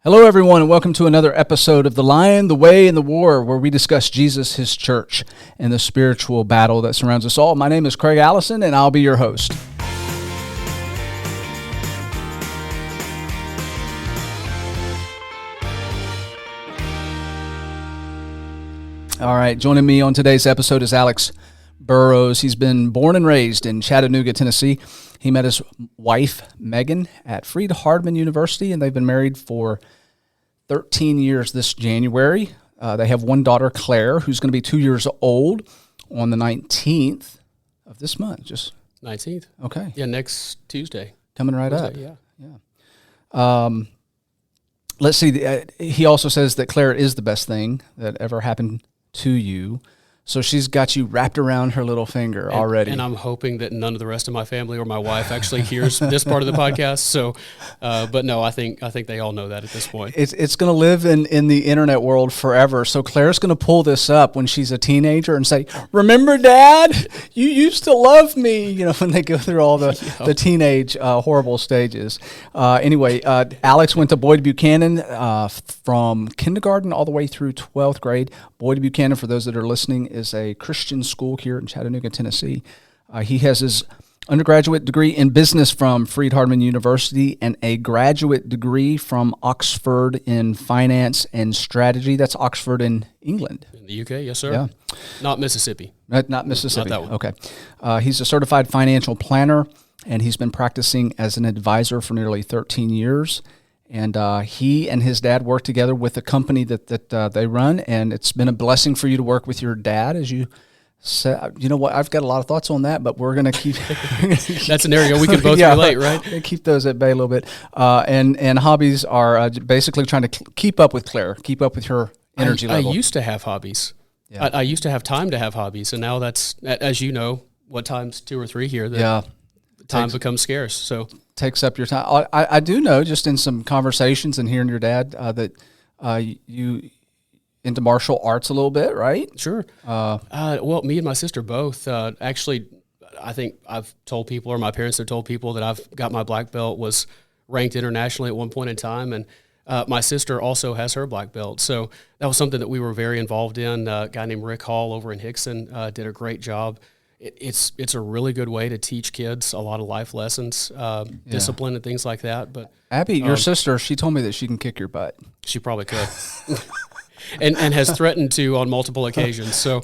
Hello, everyone, and welcome to another episode of The Lion, the Way, and the War, where we discuss Jesus, his church, and the spiritual battle that surrounds us all. My name is Craig Allison, and I'll be your host. All right, joining me on today's episode is Alex Burroughs. He's been born and raised in Chattanooga, Tennessee. He met his wife, Megan, at Freed-Hardeman University, and they've been married for 13 years this January. They have one daughter, Claire, who's going to be 2 years old on the 19th of this month. Just 19th. Okay. Yeah, next Tuesday. Coming right Tuesday, up. Yeah. Let's see. He also says that Claire is the best thing that ever happened to you. So she's got you wrapped around her little finger already. And I'm hoping that none of the rest of my family or my wife actually hears this part of the podcast. So, but no, I think they all know that at this point. It's going to live in the internet world forever. So Claire's going to pull this up when she's a teenager and say, "Remember, Dad, you used to love me." You know, when they go through all the teenage horrible stages. Anyway, Alex went to Boyd Buchanan from kindergarten all the way through 12th grade. Boyd Buchanan, for those that are listening, is a Christian school here in Chattanooga, Tennessee. He has his undergraduate degree in business from Freed-Hardeman University and a graduate degree from Oxford in finance and strategy. That's Oxford in England. In the UK, yes, sir. Yeah. Not Mississippi. Not Mississippi. Not that one. Okay. He's a certified financial planner, and he's been practicing as an advisor for nearly 13 years. And he and his dad work together with a company that they run, and it's been a blessing for you to work with your dad, as you said. You know what? I've got a lot of thoughts on that, but we're going to keep. That's an area we can both relate, right? Keep those at bay a little bit. And Hobbies are basically trying to keep up with Claire, keep up with her energy level. I used to have hobbies. Yeah. I used to have time to have hobbies, and now that's, as you know, what time's 2 or 3 here. Time becomes scarce. So takes up your time. I do know, just in some conversations and hearing your dad, that you into martial arts a little bit, right? Sure. Well, me and my sister both. Actually, I think I've told people, or my parents have told people, that I've got my black belt was ranked internationally at one point in time, and my sister also has her black belt. So that was something that we were very involved in. A guy named Rick Hall over in Hickson did a great job. It's a really good way to teach kids a lot of life lessons, discipline and things like that. But Abby, your sister, she told me that she can kick your butt. She probably could, and has threatened to on multiple occasions. So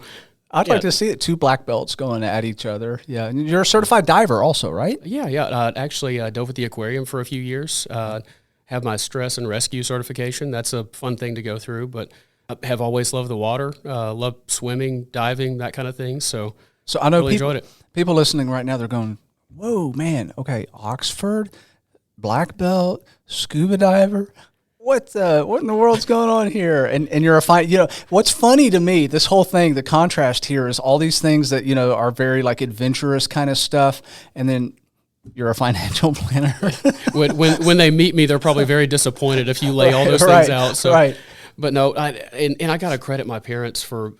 I'd like to see it. 2 black belts going at each other. Yeah, and you're a certified diver also, right? Yeah. Actually, dove at the aquarium for a few years. Have my stress and rescue certification. That's a fun thing to go through. But I have always loved the water. Love swimming, diving, that kind of thing. So I know really enjoyed it. People listening right now, they're going, "Whoa, man! Okay, Oxford, black belt, scuba diver. What in the world's going on here?" And you're a fine. You know what's funny to me? This whole thing, the contrast here is all these things that are very like adventurous kind of stuff, and then you're a financial planner. when they meet me, they're probably very disappointed if you lay all those things out. So, right. But no, I got to credit my parents for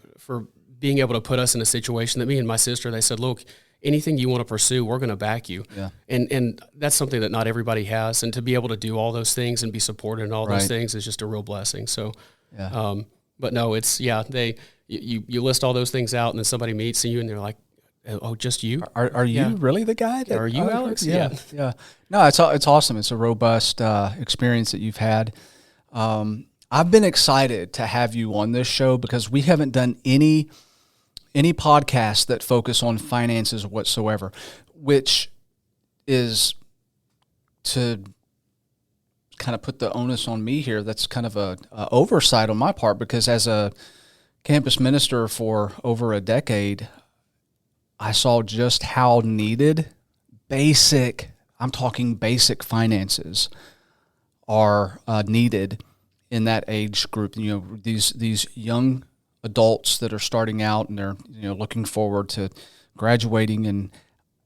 being able to put us in a situation that me and my sister, they said, "Look, anything you want to pursue, we're going to back you." Yeah. And that's something that not everybody has. And to be able to do all those things and be supported in all those things is just a real blessing. So, but no, it's, you list all those things out and then somebody meets you and they're like, "Oh, just you? Are you really the guy? Are you Alex?" Yeah. No, it's awesome. It's a robust experience that you've had. I've been excited to have you on this show because we haven't done any podcasts that focus on finances whatsoever, which is, to kind of put the onus on me here, that's kind of a oversight on my part, because as a campus minister for over a decade, I saw just how needed I'm talking basic finances are needed in that age group. These young adults that are starting out and they're looking forward to graduating, and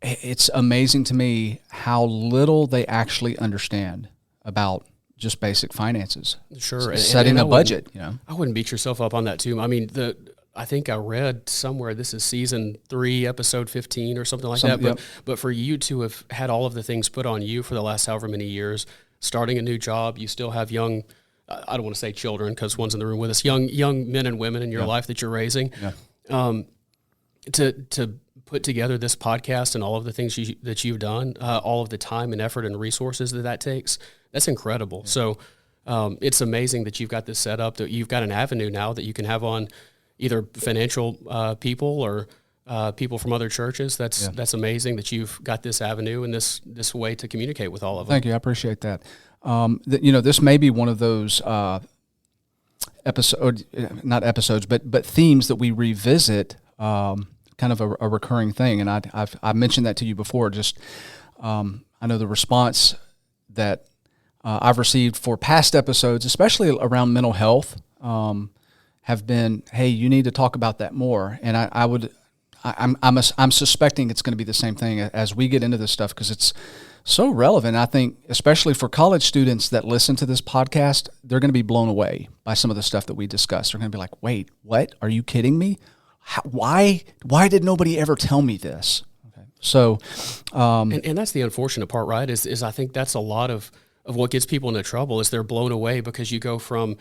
it's amazing to me how little they actually understand about just basic finances. Sure, setting a budget. I wouldn't beat yourself up on that too. I mean, I think I read somewhere this is season 3, episode 15 or something like that. But for you to have had all of the things put on you for the last however many years, starting a new job, you still have young I don't want to say children because one's in the room with us, young men and women in your life that you're raising, to put together this podcast and all of the things that you've done, all of the time and effort and resources that takes, that's incredible. Yeah. So it's amazing that you've got this set up, that you've got an avenue now that you can have on either financial people or people from other churches. That's amazing that you've got this avenue and this way to communicate with all of them. Thank you. I appreciate that. This may be one of those not episodes, but themes that we revisit, kind of a recurring thing. And I've mentioned that to you before. Just I know the response that I've received for past episodes, especially around mental health, have been, "Hey, you need to talk about that more." And I'm suspecting it's going to be the same thing as we get into this stuff, because it's so relevant. I think, especially for college students that listen to this podcast, they're going to be blown away by some of the stuff that we discuss. They're going to be like, "Wait, what? Are you kidding me? Why did nobody ever tell me this?" Okay. So, and that's the unfortunate part, right? Is I think that's a lot of what gets people into trouble, is they're blown away because you go from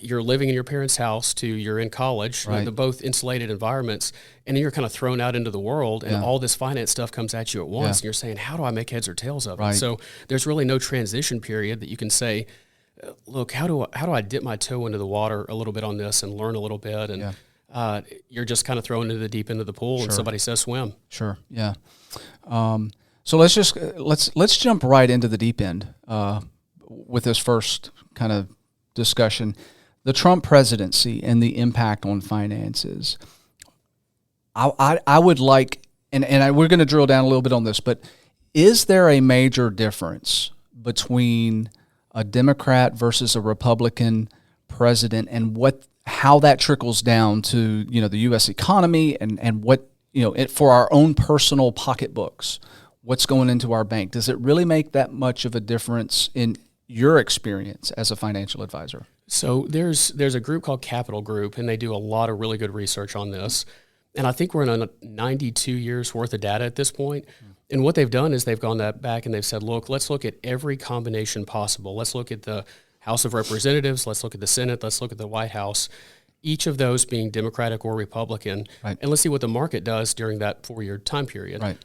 you're living in your parents' house to you're in college, right. They're both insulated environments, and then you're kind of thrown out into the world, and all this finance stuff comes at you at once, and you're saying, how do I make heads or tails of it? So there's really no transition period that you can say, look, how do I dip my toe into the water a little bit on this and learn a little bit, and you're just kind of thrown into the deep end of the pool, and somebody says swim. Sure, yeah. So let's jump right into the deep end with this first kind of discussion. The Trump presidency and the impact on finances. I would like, we're going to drill down a little bit on this, but is there a major difference between a Democrat versus a Republican president, and how that trickles down to the U.S. economy and what for our own personal pocketbooks, what's going into our bank? Does it really make that much of a difference in your experience as a financial advisor? So there's a group called Capital Group, and they do a lot of really good research on this. And I think we're in 92 years worth of data at this point. And what they've done is they've gone back and they've said, look, let's look at every combination possible. Let's look at the House of Representatives. Let's look at the Senate. Let's look at the White House, each of those being Democratic or Republican. Right. And let's see what the market does during that 4-year time period. Right.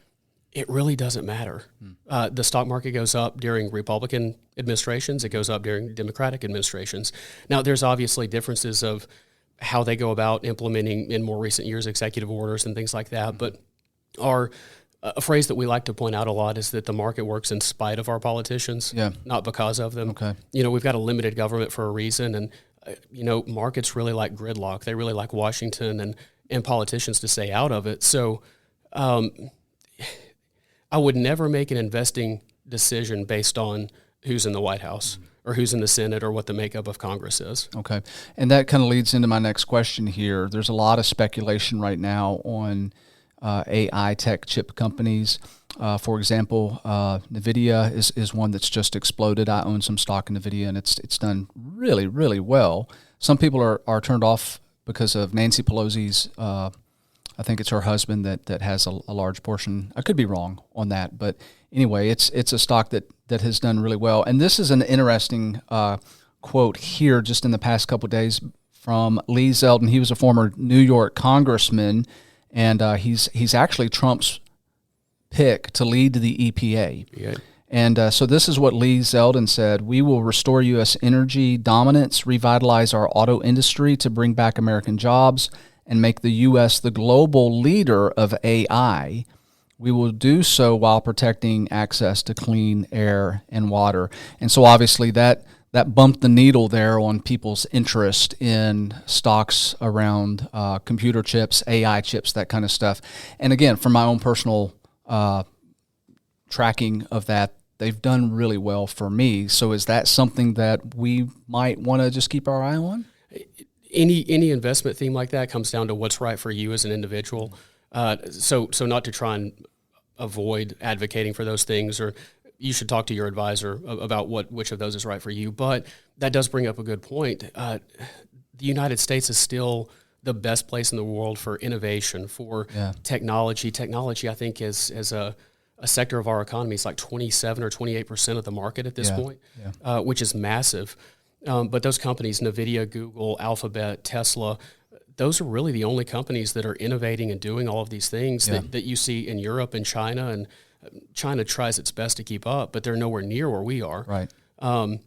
It really doesn't matter. The stock market goes up during Republican administrations. It goes up during Democratic administrations. Now, there's obviously differences of how they go about implementing in more recent years executive orders and things like that. But a phrase that we like to point out a lot is that the market works in spite of our politicians, not because of them. Okay. We've got a limited government for a reason, and markets really like gridlock. They really like Washington and politicians to stay out of it. So I would never make an investing decision based on who's in the White House or who's in the Senate or what the makeup of Congress is. Okay. And that kind of leads into my next question here. There's a lot of speculation right now on AI tech chip companies. For example, NVIDIA is one that's just exploded. I own some stock in NVIDIA, and it's done really, really well. Some people are turned off because of Nancy Pelosi's I think it's her husband that has a large portion. I could be wrong on that, but anyway, it's a stock that has done really well. And this is an interesting quote here just in the past couple of days from Lee Zeldin. He was a former New York congressman, and he's actually Trump's pick to lead the EPA. Yeah. And so this is what Lee Zeldin said: "We will restore U.S. energy dominance, revitalize our auto industry to bring back American jobs, and make the U.S. the global leader of AI. We will do so while protecting access to clean air and water." And so obviously that bumped the needle there on people's interest in stocks around computer chips, AI chips, that kind of stuff. And again, from my own personal tracking of that, they've done really well for me. So is that something that we might want to just keep our eye on? Any investment theme like that comes down to what's right for you as an individual. So not to try and avoid advocating for those things, or you should talk to your advisor about which of those is right for you. But that does bring up a good point. The United States is still the best place in the world for innovation, for technology. Technology, I think, is a sector of our economy. It's like 27 or 28% of the market at this point, which is massive. But those companies, NVIDIA, Google, Alphabet, Tesla, those are really the only companies that are innovating and doing all of these things that you see in Europe and China. And China tries its best to keep up, but they're nowhere near where we are. Right. And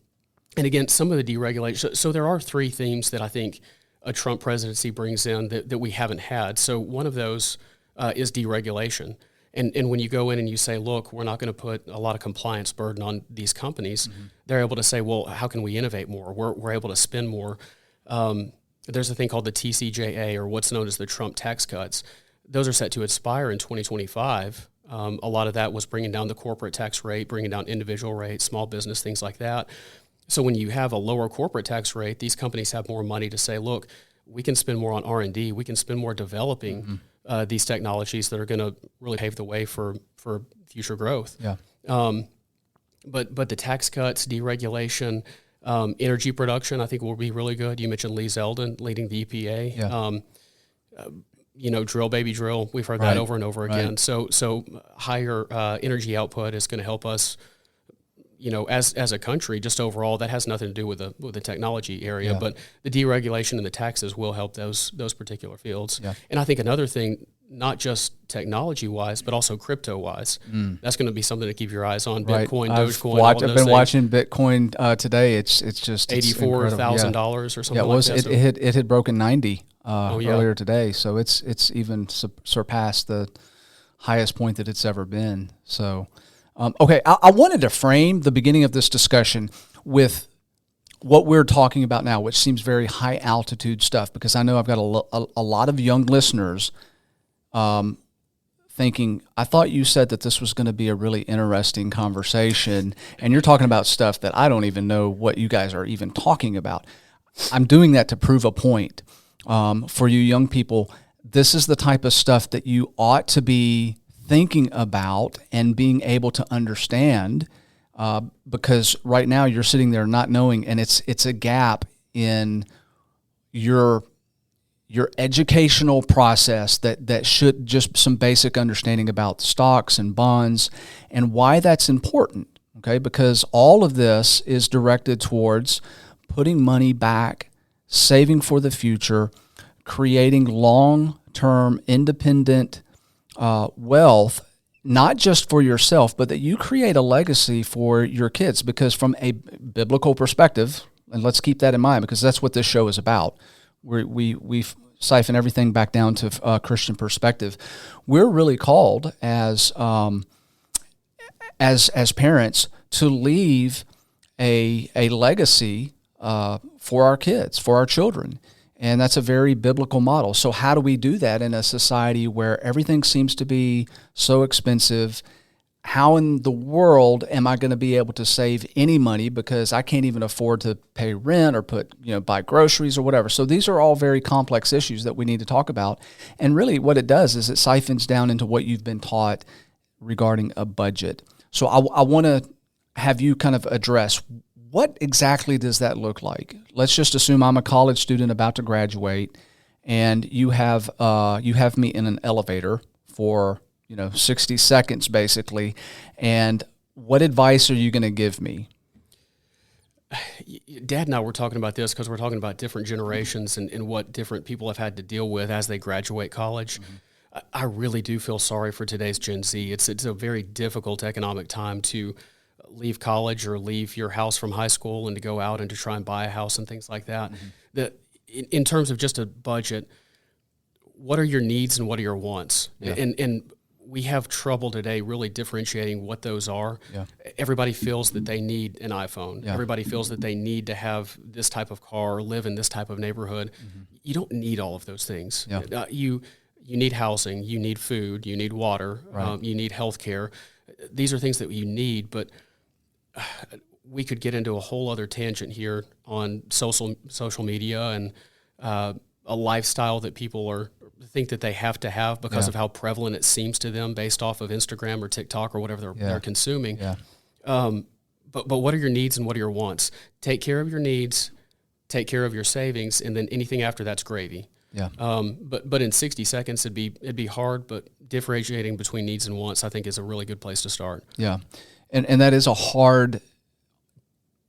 again, some of the deregulation. So there are three themes that I think a Trump presidency brings in that we haven't had. So one of those is deregulation. And when you go in and you say, look, we're not going to put a lot of compliance burden on these companies, they're able to say, well, how can we innovate more? We're able to spend more. There's a thing called the TCJA, or what's known as the Trump tax cuts. Those are set to expire in 2025. A lot of that was bringing down the corporate tax rate, bringing down individual rates, small business, things like that. So when you have a lower corporate tax rate, these companies have more money to say, look, we can spend more on R&D, we can spend more developing these technologies that are going to really pave the way for future growth. Yeah. But the tax cuts, deregulation, energy production, I think will be really good. You mentioned Lee Zeldin leading the EPA. Yeah. Drill, baby, drill. We've heard that over and over again. So higher energy output is going to help us, as a country, just overall. That has nothing to do with the technology area, but the deregulation and the taxes will help those particular fields. Yeah. And I think another thing, not just technology-wise, but also crypto-wise, that's going to be something to keep your eyes on. Bitcoin, Dogecoin, I've been watching Bitcoin today. It's just $84,000 or something like that. It had broken 90 earlier today, so it's even surpassed the highest point that it's ever been. So. Okay, I wanted to frame the beginning of this discussion with what we're talking about now, which seems very high altitude stuff, because I know I've got a lot of young listeners thinking, I thought you said that this was going to be a really interesting conversation, and you're talking about stuff that I don't even know what you guys are even talking about. I'm doing that to prove a point for you young people. This is the type of stuff that you ought to be thinking about and being able to understand, because right now you're sitting there not knowing, and it's a gap in your educational process that should just some basic understanding about stocks and bonds and why that's important. Okay, because all of this is directed towards putting money back, saving for the future, creating long-term independent wealth, not just for yourself, but that you create a legacy for your kids. Because from a biblical perspective, and let's keep that in mind, because that's what this show is about. We siphon everything back down to a Christian perspective. We're really called as parents to leave a legacy for our kids, for our children. And that's a very biblical model. So how do we do that in a society where everything seems to be so expensive? How in the world am I going to be able to save any money, because I can't even afford to pay rent or buy groceries or whatever? So these are all very complex issues that we need to talk about. And really what it does is it siphons down into what you've been taught regarding a budget. So I want to have you kind of address, what exactly does that look like? Let's just assume I'm a college student about to graduate, and you have me in an elevator for 60 seconds basically. And what advice are you going to give me? Dad and I were talking about this because we're talking about different generations and what different people have had to deal with as they graduate college. Mm-hmm. I really do feel sorry for today's Gen Z. It's a very difficult economic time to leave college or leave your house from high school and to go out and to try and buy a house and things like that. Mm-hmm. In terms of just a budget, what are your needs and what are your wants? Yeah. And we have trouble today really differentiating what those are. Yeah. Everybody feels that they need an iPhone. Yeah. Everybody feels that they need to have this type of car or live in this type of neighborhood. Mm-hmm. You don't need all of those things. Yeah. You need housing, you need food, you need water, right. You need health care. These are things that you need, but we could get into a whole other tangent here on social media and a lifestyle that people think that they have to have because of how prevalent it seems to them based off of Instagram or TikTok or whatever they're consuming. Yeah. But what are your needs and what are your wants? Take care of your needs, take care of your savings, and then anything after that's gravy. Yeah. But in 60 seconds it'd be hard, but differentiating between needs and wants I think is a really good place to start. Yeah. And that is a hard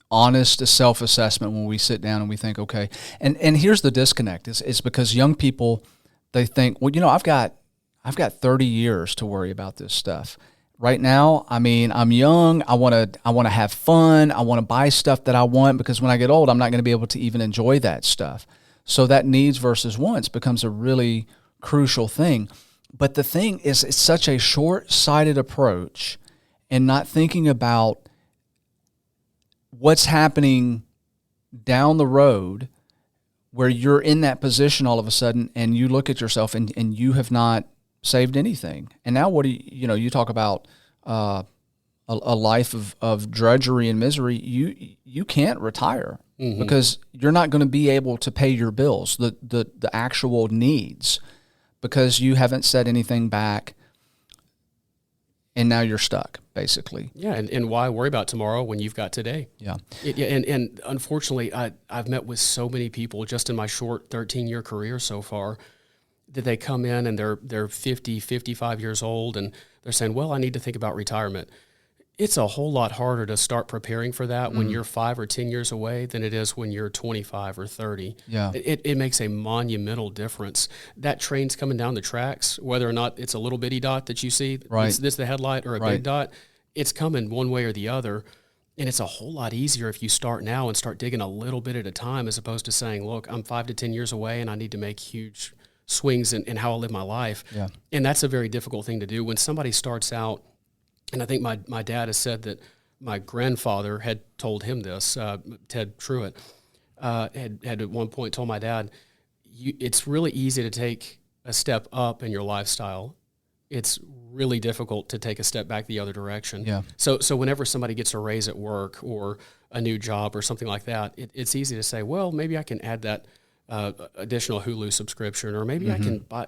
honest self-assessment when we sit down and we think, okay, and here's the disconnect is because young people, they think, well, I've got 30 years to worry about this stuff. Right now, I mean, I'm young. I want to have fun. I want to buy stuff that I want, because when I get old, I'm not going to be able to even enjoy that stuff. So that needs versus wants becomes a really crucial thing. But the thing is, it's such a short-sighted approach, and not thinking about what's happening down the road where you're in that position all of a sudden, and you look at yourself and you have not saved anything. And now what do you talk about a life of drudgery and misery. You can't retire because you're not going to be able to pay your bills, the actual needs, because you haven't set anything back, and now you're stuck, basically. Yeah, and why worry about tomorrow when you've got today? Yeah. And unfortunately, I've met with so many people just in my short 13-year career so far that they come in and they're 50, 55 years old, and they're saying, well, I need to think about retirement. It's a whole lot harder to start preparing for that when you're 5 or 10 years away than it is when you're 25 or 30. Yeah. It makes a monumental difference. That train's coming down the tracks, whether or not it's a little bitty dot that you see, right. It's the headlight, or a big dot, it's coming one way or the other. And it's a whole lot easier if you start now and start digging a little bit at a time, as opposed to saying, look, I'm 5 to 10 years away and I need to make huge swings in how I live my life. Yeah. And that's a very difficult thing to do. When somebody starts out, and I think my dad has said that my grandfather had told him this, Ted Truitt, had at one point told my dad, it's really easy to take a step up in your lifestyle. It's really difficult to take a step back the other direction. Yeah. So whenever somebody gets a raise at work or a new job or something like that, it's easy to say, well, maybe I can add that additional Hulu subscription, or maybe I can buy,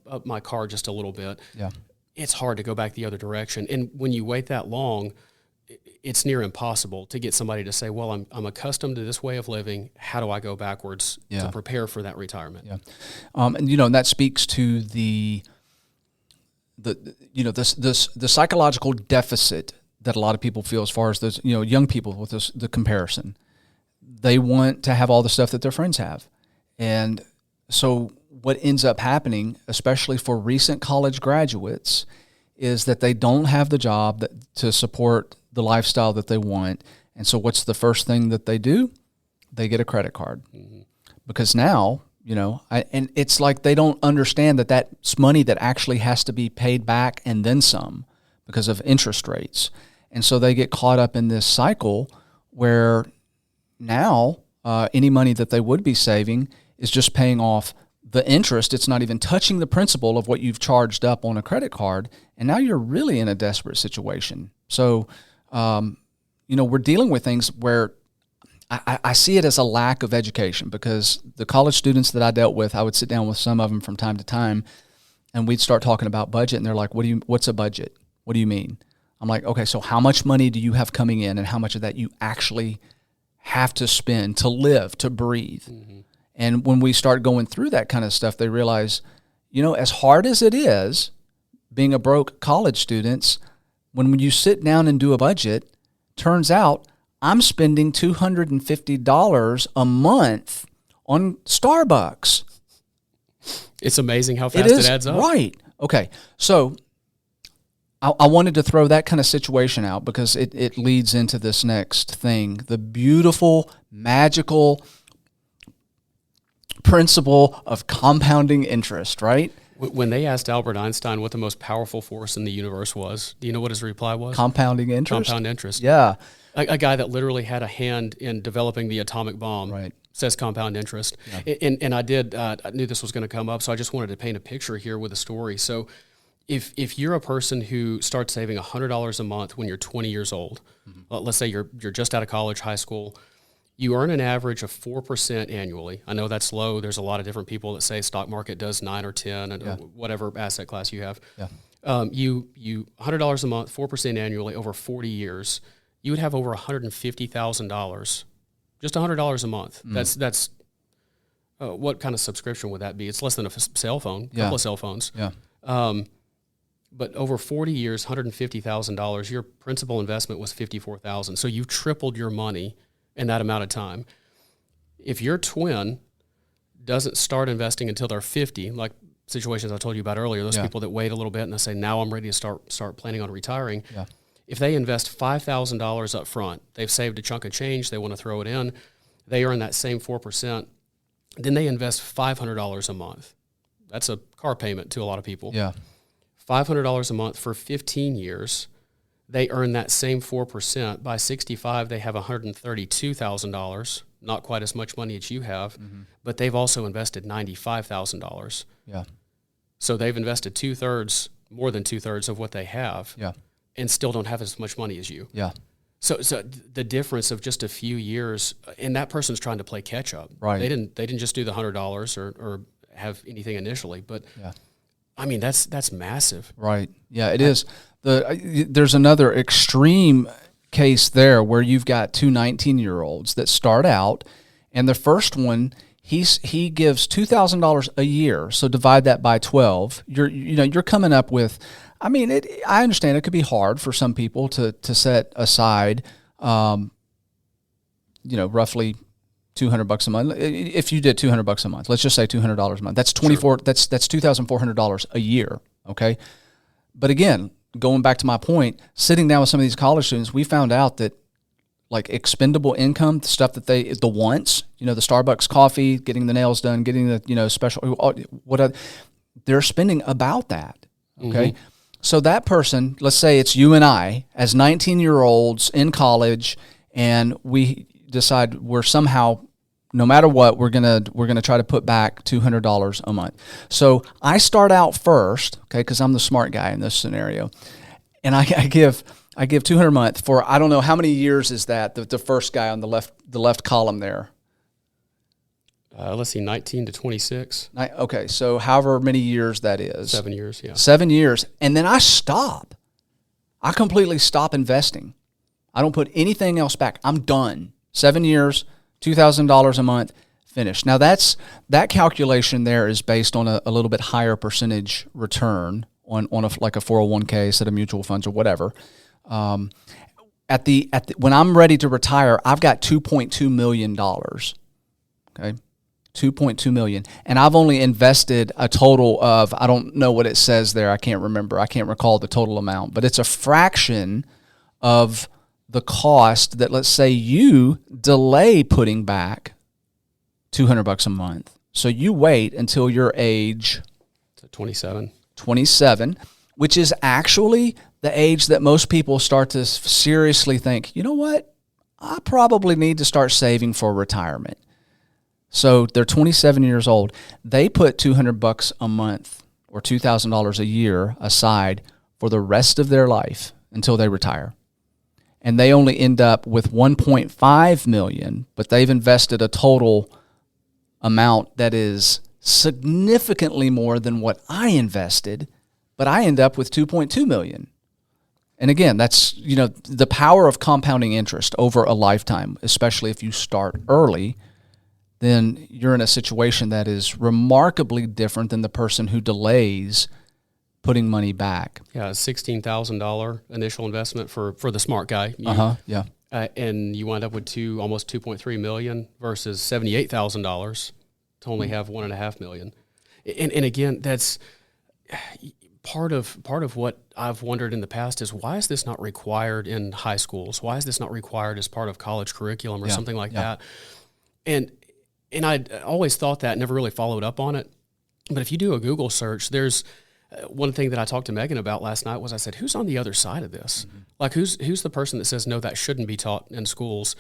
up my car just a little bit. Yeah. It's hard to go back the other direction. And when you wait that long, it's near impossible to get somebody to say, well, I'm accustomed to this way of living. How do I go backwards to prepare for that retirement? Yeah. And that speaks to the psychological deficit that a lot of people feel as far as those, young people with the comparison. They want to have all the stuff that their friends have. And so what ends up happening, especially for recent college graduates, is that they don't have the job to support the lifestyle that they want. And so what's the first thing that they do? They get a credit card. Mm-hmm. Because now, and it's like they don't understand that that's money that actually has to be paid back and then some because of interest rates. And so they get caught up in this cycle where now any money that they would be saving is just paying off the interest. It's not even touching the principal of what you've charged up on a credit card, and now you're really in a desperate situation. So, we're dealing with things where I see it as a lack of education, because the college students that I dealt with, I would sit down with some of them from time to time, and we'd start talking about budget, and they're like, what's a budget? What do you mean? I'm like, okay, so how much money do you have coming in, and how much of that you actually have to spend to live, to breathe? Mm-hmm. And when we start going through that kind of stuff, they realize, as hard as it is being a broke college student, when you sit down and do a budget, turns out I'm spending $250 a month on Starbucks. It's amazing how fast it adds up. Right. Okay. So I wanted to throw that kind of situation out because it leads into this next thing, the beautiful, magical principle of compounding interest, right? When they asked Albert Einstein what the most powerful force in the universe was, do you know what his reply was? Compounding interest. Compound interest. Yeah. A guy that literally had a hand in developing the atomic bomb says compound interest. Yeah. And I knew this was going to come up, so I just wanted to paint a picture here with a story. So if you're a person who starts saving $100 a month when you're 20 years old, let's say you're just out of college, high school, you earn an average of 4% annually. I know that's low. There's a lot of different people that say stock market does 9 or 10, and whatever asset class you have. Yeah. You $100 a month, 4% annually over 40 years, you would have over $150,000, just $100 a month. That's what kind of subscription would that be? It's less than a cell phone, a couple of cell phones. Yeah. But over 40 years, $150,000, your principal investment was $54,000. So you've tripled your money in that amount of time. If your twin doesn't start investing until they're 50, like situations I told you about earlier, those people that wait a little bit and they say, now I'm ready to start planning on retiring. Yeah. If they invest $5,000 up front, they've saved a chunk of change, they want to throw it in, they earn that same 4%, then they invest $500 a month. That's a car payment to a lot of people. Yeah. $500 a month for 15 years. They earn that same 4%. By 65, they have $132,000, not quite as much money as you have, but they've also invested $95,000. Yeah. So they've invested more than two-thirds of what they have, and still don't have as much money as you. Yeah. So the difference of just a few years, and that person's trying to play catch up. Right. They didn't just do the $100 or have anything initially, but I mean that's massive. Right. Yeah, it is. There's another extreme case there where you've got two 19-year-olds that start out, and the first one he gives $2,000 a year. So divide that by 12. You're coming up with. I mean, I understand it could be hard for some people to set aside, roughly $200 a month. If you did $200 a month, let's just say $200 a month. That's That's $2,400 a year. Okay, but again, going back to my point, sitting down with some of these college students, we found out that like expendable income, the stuff that the wants, the Starbucks coffee, getting the nails done, getting the special they're spending about that. Okay. Mm-hmm. So that person, let's say it's you and I, as 19-year-olds in college, and we decide we're somehow, no matter what, we're gonna try to put back $200 a month. So I start out first, okay, because I'm the smart guy in this scenario, and I give $200 a month for, I don't know how many years is that. The first guy on the left column there. Let's see, 19 to 26. Okay, so however many years that is. 7 years, yeah. 7 years. And then I stop. I completely stop investing. I don't put anything else back. I'm done. 7 years, $2,000 a month, finished. Now that calculation there is based on a little bit higher percentage return on like a 401k, set of mutual funds or whatever. When I'm ready to retire, I've got $2.2 million. Okay. $2.2 million. And I've only invested a total of, I don't know what it says there. I can't remember. I can't recall the total amount, but it's a fraction of the cost that, let's say, you delay putting back $200 a month. So you wait until your age 27, which is actually the age that most people start to seriously think, you know what? I probably need to start saving for retirement. So they're 27 years old. They put $200 a month or $2,000 a year aside for the rest of their life until they retire. And they only end up with $1.5 million, but they've invested a total amount that is significantly more than what I invested, but I end up with $2.2 million. And again, that's, the power of compounding interest over a lifetime, especially if you start early. Then you're in a situation that is remarkably different than the person who delays putting money back. Yeah, $16,000 initial investment for the smart guy. Yeah. And you wind up with almost $2.3 million versus $78,000 to only have $1.5 million. And again, that's part of what I've wondered in the past is, why is this not required in high schools? Why is this not required as part of college curriculum or something like that? And I always thought that, never really followed up on it. But if you do a Google search, there's one thing that I talked to Megan about last night was, I said, who's on the other side of this? Mm-hmm. Like, who's the person that says, no, that shouldn't be taught in schools?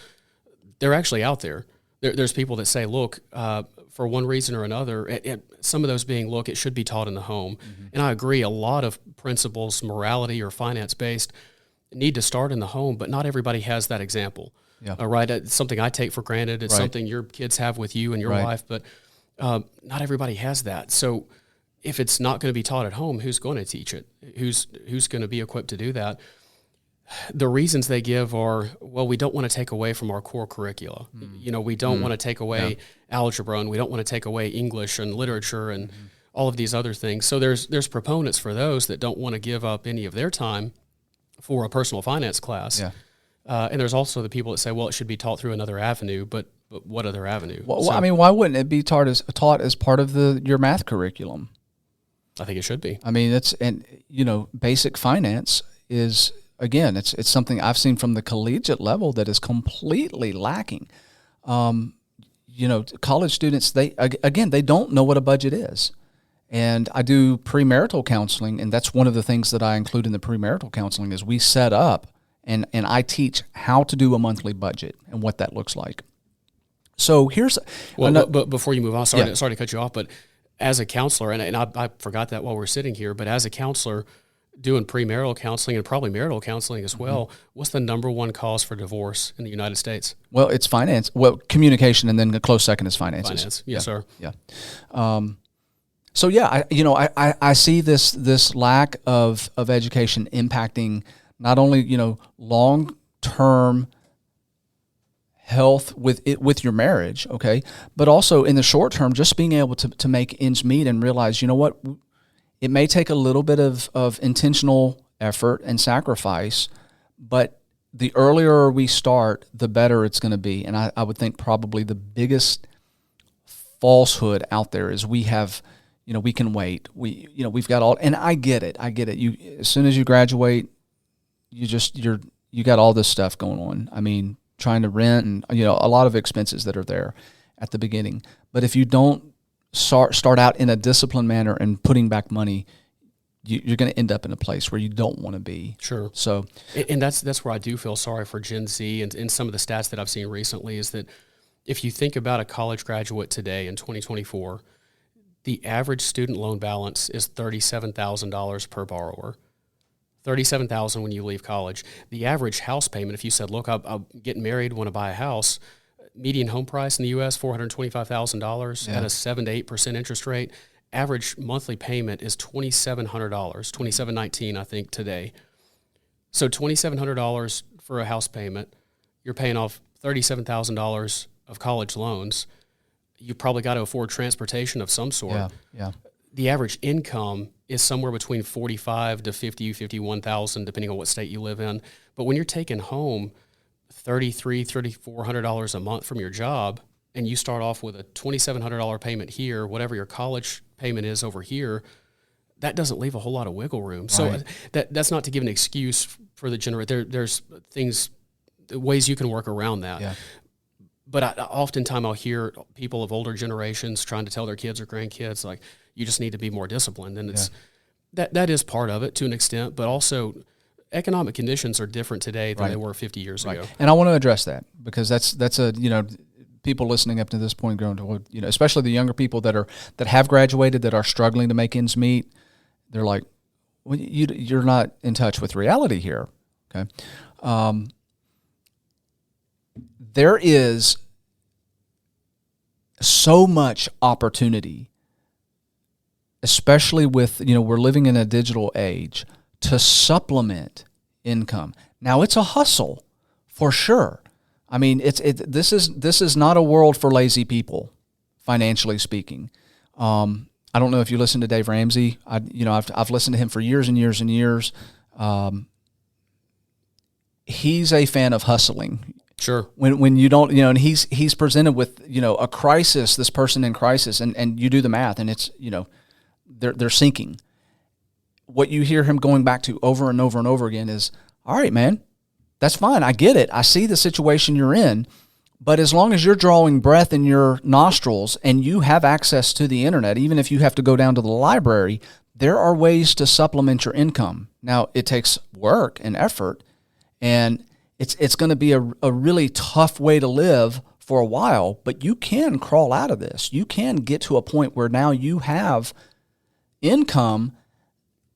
They're actually out there. There's people that say, look, for one reason or another, some of those being, look, it should be taught in the home. Mm-hmm. And I agree, a lot of principles, morality or finance-based, need to start in the home, but not everybody has that example. Yeah. Right. It's something I take for granted. It's something your kids have with you and your wife, but not everybody has that. So if it's not going to be taught at home, who's going to teach it? Who's going to be equipped to do that? The reasons they give are, well, we don't want to take away from our core curricula. We don't want to take away algebra, and we don't want to take away English and literature and all of these other things. So there's proponents for those that don't want to give up any of their time for a personal finance class. Yeah. And there's also the people that say, well, it should be taught through another avenue, but what other avenue? Well, I mean, why wouldn't it be taught as part of your math curriculum? I think it should be. I mean, basic finance is, again, it's something I've seen from the collegiate level that is completely lacking. College students, they don't know what a budget is. And I do premarital counseling, and that's one of the things that I include in the premarital counseling is we set up and I teach how to do a monthly budget and what that looks like. So here's but before you move on, sorry to cut you off, but as a counselor, and I forgot that while we're sitting here, but as a counselor doing premarital counseling and probably marital counseling as well, what's the number one cause for divorce in the United States? Well, it's finance. Well, communication, and then the close second is finances. Finance, yes, sir. Yeah. So yeah, I see this lack of education impacting not only long-term health with your marriage, okay, but also in the short term, just being able to make ends meet and realize, you know what, it may take a little bit of intentional effort and sacrifice, but the earlier we start, the better it's going to be. And I would think probably the biggest falsehood out there is we have, we can wait. We've got all, and I get it. You, as soon as you graduate, you got all this stuff going on. I mean, trying to rent and, a lot of expenses that are there at the beginning. But if you don't start out in a disciplined manner and putting back money, you're going to end up in a place where you don't want to be. Sure. So, and that's where I do feel sorry for Gen Z, and some of the stats that I've seen recently is that if you think about a college graduate today in 2024, the average student loan balance is $37,000 per borrower. $37,000 when you leave college. The average house payment, if you said, look, I'm getting married, want to buy a house, median home price in the U.S., $425,000 at a 7 to 8% interest rate. Average monthly payment is $2,700, $2,719, I think, today. So $2,700 for a house payment. You're paying off $37,000 of college loans. You probably got to afford transportation of some sort. Yeah. The average income is somewhere between $45,000 to $51,000, depending on what state you live in. But when you're taking home $3,300, $3,400 a month from your job, and you start off with a $2,700 payment here, whatever your college payment is over here, that doesn't leave a whole lot of wiggle room. Right. So that's not to give an excuse for the there's ways you can work around that. Yeah. But oftentimes I'll hear people of older generations trying to tell their kids or grandkids, like, you just need to be more disciplined. And it's that is part of it to an extent, but also economic conditions are different today than they were 50 years ago. And I want to address that because that's a, people listening up to this point going to, especially the younger people that have graduated, that are struggling to make ends meet. They're like, well, you're not in touch with reality here. Okay. There is so much opportunity, especially with, we're living in a digital age, to supplement income. Now, it's a hustle for sure. I mean, this is not a world for lazy people, financially speaking. I don't know if you listen to Dave Ramsey. I've listened to him for years and years and years. He's a fan of hustling. Sure. When you don't, and he's presented with, a crisis, this person in crisis, and you do the math, and it's, they're sinking. What you hear him going back to over and over and over again is, all right, man, that's fine. I get it. I see the situation you're in, but as long as you're drawing breath in your nostrils and you have access to the internet, even if you have to go down to the library, there are ways to supplement your income. Now, it takes work and effort, and it's going to be a really tough way to live for a while, but you can crawl out of this. You can get to a point where now you have income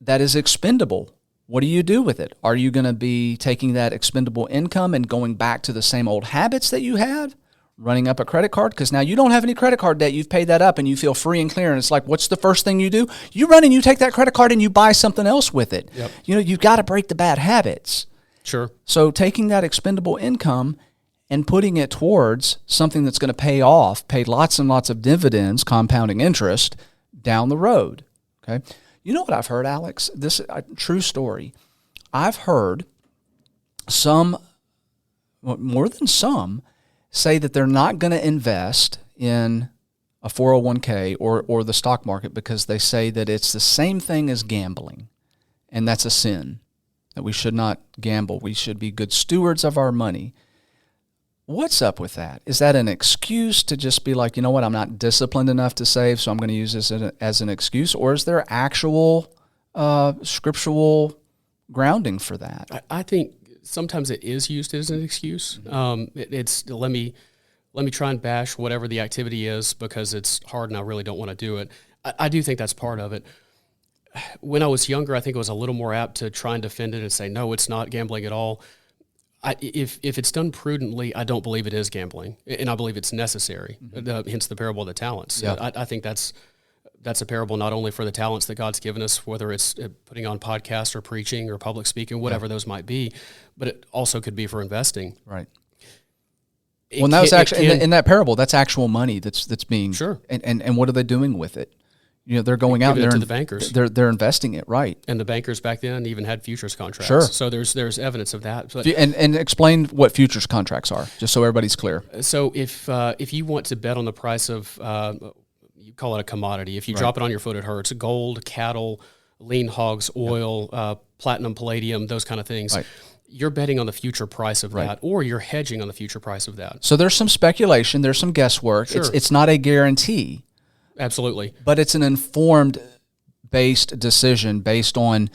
that is expendable. What do you do with it? Are you going to be taking that expendable income and going back to the same old habits that you had, running up a credit card? Because now you don't have any credit card debt. You've paid that up and you feel free and clear. And it's like, what's the first thing you do? You run and you take that credit card and you buy something else with it. Yep. You've got to break the bad habits. Sure. So taking that expendable income and putting it towards something that's going to pay lots and lots of dividends, compounding interest down the road. Okay. You know what I've heard, Alex? This is a true story. I've heard some more than some, say that they're not going to invest in a 401k or the stock market because they say that it's the same thing as gambling, and that's a sin, that we should not gamble. We should be good stewards of our money. What's up with that? Is that an excuse to just be like, you know what, I'm not disciplined enough to save, so I'm going to use this as an excuse? Or is there actual scriptural grounding for that? I think sometimes it is used as an excuse. It's let me try and bash whatever the activity is because it's hard and I really don't want to do it. I do think that's part of it. When I was younger, I think I was a little more apt to try and defend it and say, no, it's not gambling at all. If it's done prudently, I don't believe it is gambling, and I believe it's necessary. Hence the parable of the talents. Yeah. I think that's a parable not only for the talents that God's given us, whether it's putting on podcasts or preaching or public speaking, whatever those might be, but it also could be for investing. Right. Well, that was actually in that parable. That's actual money that's being sure. And what are they doing with it? You know, they're going out there to the bankers. They're investing it, right? And the bankers back then even had futures contracts. Sure. So there's evidence of that. But and explain what futures contracts are, just so everybody's clear. So if you want to bet on the price of you call it a commodity, if you drop it on your foot, it hurts. Gold, cattle, lean hogs, oil, platinum, palladium, those kind of things. Right. You're betting on the future price of that, or you're hedging on the future price of that. So there's some speculation, there's some guesswork. Sure. It's not a guarantee. Absolutely. But it's an informed-based decision based on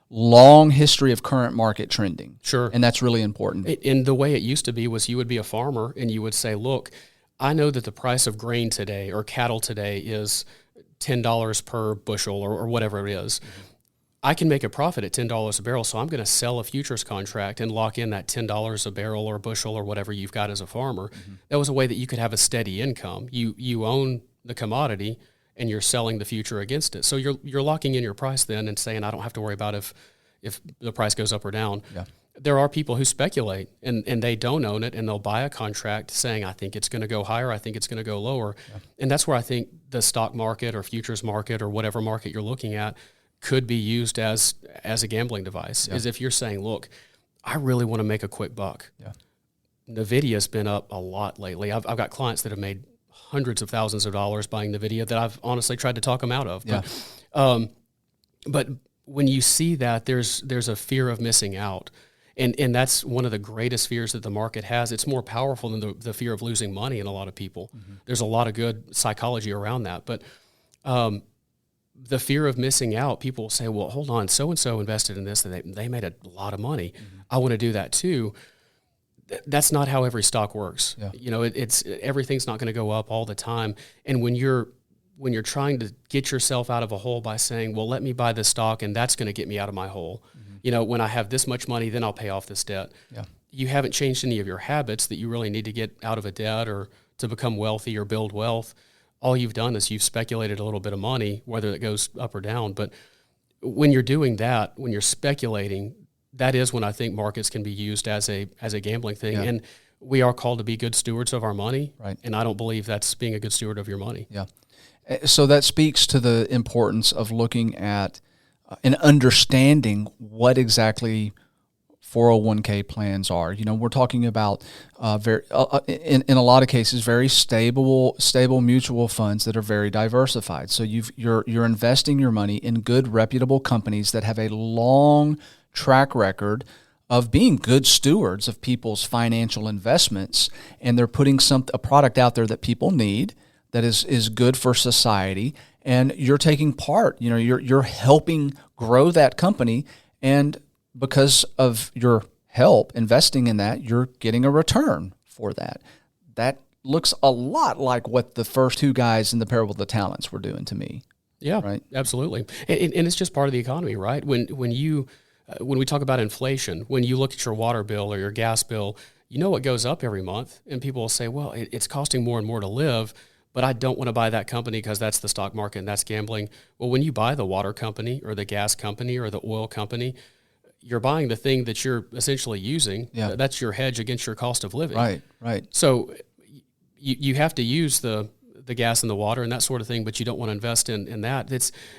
long history of current market trending. Sure. And that's really important. And the way it used to be was you would be a farmer and you would say, look, I know that the price of grain today or cattle today is $10 per bushel or whatever it is. I can make a profit at $10 a barrel, so I'm going to sell a futures contract and lock in that $10 a barrel or bushel or whatever you've got as a farmer. That was a way that you could have a steady income. You own the commodity and you're selling the future against it. So you're locking in your price then and saying, I don't have to worry about if the price goes up or down. Yeah. There are people who speculate and they don't own it and they'll buy a contract saying, I think it's going to go higher, I think it's going to go lower. Yeah. And that's where I think the stock market or futures market or whatever market you're looking at could be used as a gambling device. Is if you're saying, look, I really want to make a quick buck. Yeah. NVIDIA's been up a lot lately. I've got clients that have made hundreds of thousands of dollars buying NVIDIA that I've honestly tried to talk them out of. Yeah. But when you see that, there's a fear of missing out. And that's one of the greatest fears that the market has. It's more powerful than the fear of losing money in a lot of people. There's a lot of good psychology around that. But the fear of missing out, people will say, well, hold on, so-and-so invested in this, and they made a lot of money. I want to do that too. That's not how every stock works. Yeah. You know, it's everything's not going to go up all the time. And when you're trying to get yourself out of a hole by saying, well, let me buy this stock and that's going to get me out of my hole. You know, when I have this much money, then I'll pay off this debt. Yeah. You haven't changed any of your habits that you really need to get out of a debt or to become wealthy or build wealth. All you've done is you've speculated a little bit of money, whether it goes up or down. But when you're doing that, when you're speculating, that is when I think markets can be used as a gambling thing. Yeah. And we are called to be good stewards of our money. Right. And I don't believe that's being a good steward of your money. Yeah. So that speaks to the importance of looking at and understanding what exactly 401k plans are. You know, we're talking about in a lot of cases very stable mutual funds that are very diversified. So you're investing your money in good reputable companies that have a long track record of being good stewards of people's financial investments, and they're putting a product out there that people need that is good for society, and you're taking part. You know, you're helping grow that company, and because of your help investing in that, you're getting a return for that. That looks a lot like what the first two guys in the parable of the talents were doing to me. Yeah, right. Absolutely, and it's just part of the economy, right? When we talk about inflation, when you look at your water bill or your gas bill, you know it goes up every month, and people will say, well, it's costing more and more to live, but I don't want to buy that company because that's the stock market and that's gambling. Well, when you buy the water company or the gas company or the oil company, you're buying the thing that you're essentially using. Yeah. That's your hedge against your cost of living. Right. So you have to use the gas and the water and that sort of thing, but you don't want to invest in that.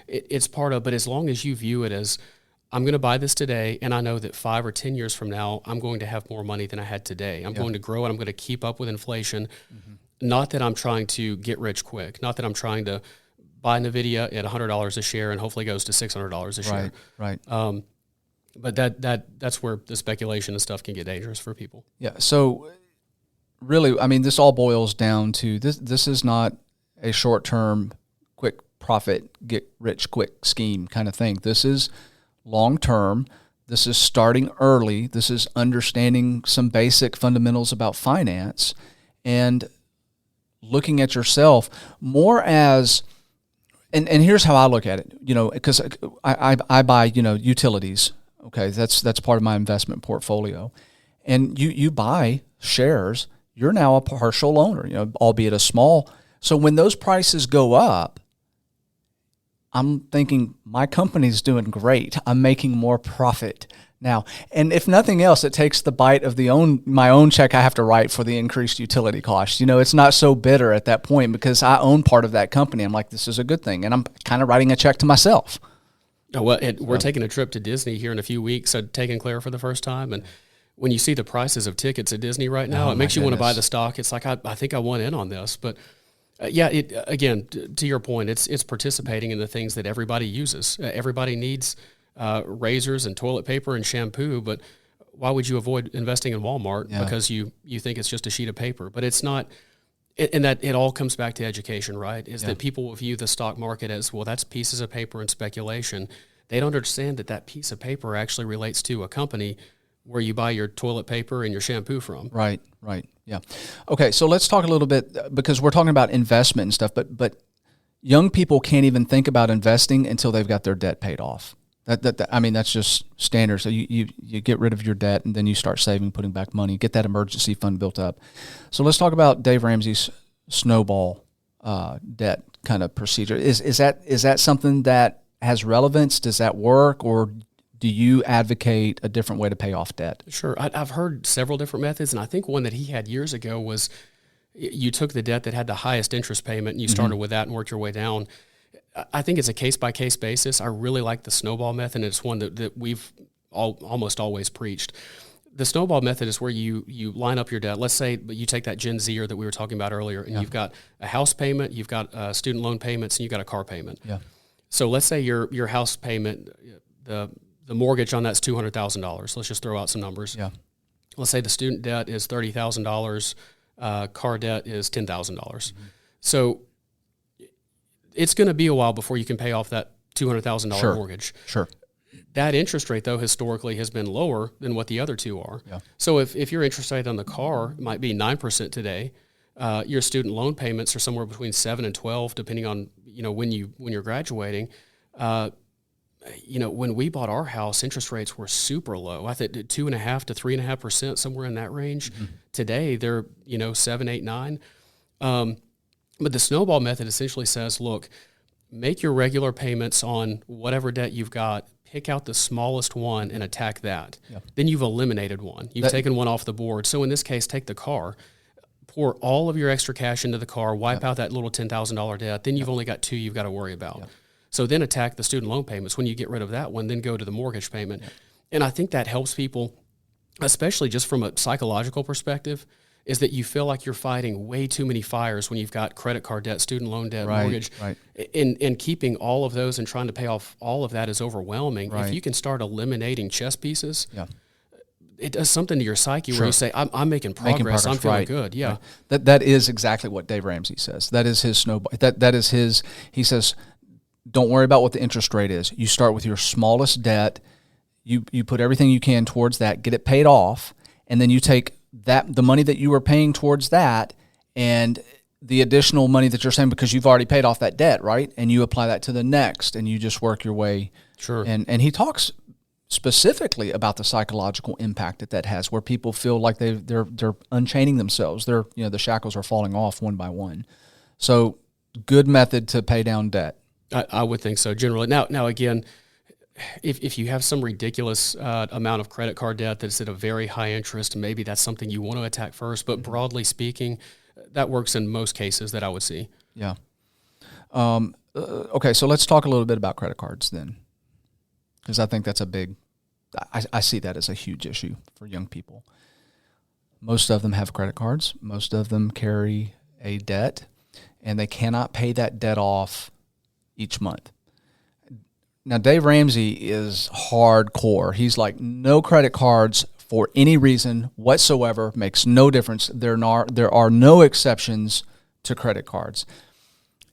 It's part of, but as long as you view it as, I'm going to buy this today, and I know that 5 or 10 years from now, I'm going to have more money than I had today. I'm going to grow, and I'm going to keep up with inflation. Not that I'm trying to get rich quick. Not that I'm trying to buy NVIDIA at $100 a share and hopefully goes to $600 a share. Right. But that's where the speculation and stuff can get dangerous for people. Yeah. So really, I mean, this all boils down to this. This is not a short-term, quick profit, get rich quick scheme kind of thing. This is long-term. This is starting early. This is understanding some basic fundamentals about finance and looking at yourself more as, and here's how I look at it, because I buy, utilities. Okay. That's part of my investment portfolio. And you buy shares, you're now a partial owner, albeit a small. So when those prices go up, I'm thinking my company's doing great. I'm making more profit now. And if nothing else, it takes the bite of my own check I have to write for the increased utility costs. It's not so bitter at that point because I own part of that company. I'm like, this is a good thing. And I'm kind of writing a check to myself. Oh, well, we're taking a trip to Disney here in a few weeks. So taking Claire for the first time. And when you see the prices of tickets at Disney right now, it makes you want to buy the stock. It's like, I think I want in on this. But again, to your point, it's participating in the things that everybody uses. Everybody needs razors and toilet paper and shampoo, but why would you avoid investing in Walmart because you think it's just a sheet of paper? But it's not, and that it all comes back to education, right? Is that people will view the stock market as, well, that's pieces of paper and speculation. They don't understand that piece of paper actually relates to a company where you buy your toilet paper and your shampoo from. Right. Yeah. Okay, so let's talk a little bit, because we're talking about investment and stuff, but young people can't even think about investing until they've got their debt paid off. That's just standard. So you get rid of your debt and then you start saving, putting back money, get that emergency fund built up. So let's talk about Dave Ramsey's Snowball debt kind of procedure. Is that something that has relevance? Does that work, or do you advocate a different way to pay off debt? Sure. I've heard several different methods, and I think one that he had years ago was you took the debt that had the highest interest payment and you started with that and worked your way down. I think it's a case-by-case basis. I really like the Snowball method, and it's one that we've almost always preached. The Snowball method is where you line up your debt. Let's say you take that Gen Zer that we were talking about earlier, and you've got a house payment, you've got student loan payments, and you've got a car payment. Yeah. So let's say your house payment, the mortgage on that's $200,000. Let's just throw out some numbers. Yeah. Let's say the student debt is $30,000, car debt is $10,000. So it's going to be a while before you can pay off that $200,000 mortgage. Sure. That interest rate, though, historically has been lower than what the other two are. Yeah. So if your interest rate on the car might be 9% today, your student loan payments are somewhere between 7 and 12, depending on when you're graduating. When we bought our house, interest rates were super low. I think 2.5% to 3.5%, somewhere in that range. Today, they're 7, 8, 9. But the Snowball method essentially says, look, make your regular payments on whatever debt you've got, pick out the smallest one and attack that. Yeah. Then you've eliminated one. You've taken one off the board. So in this case, take the car, pour all of your extra cash into the car, wipe out that little $10,000 debt. Then you've only got two you've got to worry about. So then attack the student loan payments. When you get rid of that one, then go to the mortgage payment. And I think that helps people, especially just from a psychological perspective, is that you feel like you're fighting way too many fires when you've got credit card debt, student loan debt, mortgage. Right. And keeping all of those and trying to pay off all of that is overwhelming. Right. If you can start eliminating chess pieces, it does something to your psyche where you say, I'm making progress. I'm feeling good. Yeah. Right. That is exactly what Dave Ramsey says. That is his Snowball. That is his, he says, don't worry about what the interest rate is. You start with your smallest debt. You put everything you can towards that, get it paid off, and then you take the money that you were paying towards that and the additional money that you're saying because you've already paid off that debt, right? And you apply that to the next, and you just work your way. Sure. And he talks specifically about the psychological impact that has, where people feel like they're unchaining themselves. The shackles are falling off one by one. So good method to pay down debt. I would think so, generally. Now again, if you have some ridiculous amount of credit card debt that's at a very high interest, maybe that's something you want to attack first. But broadly speaking, that works in most cases that I would see. Yeah. Okay, so let's talk a little bit about credit cards then. because I think that's I see that as a huge issue for young people. Most of them have credit cards. Most of them carry a debt, and they cannot pay that debt off each month. Now, Dave Ramsey is hardcore. He's like, no credit cards for any reason whatsoever, makes no difference. There are no exceptions to credit cards.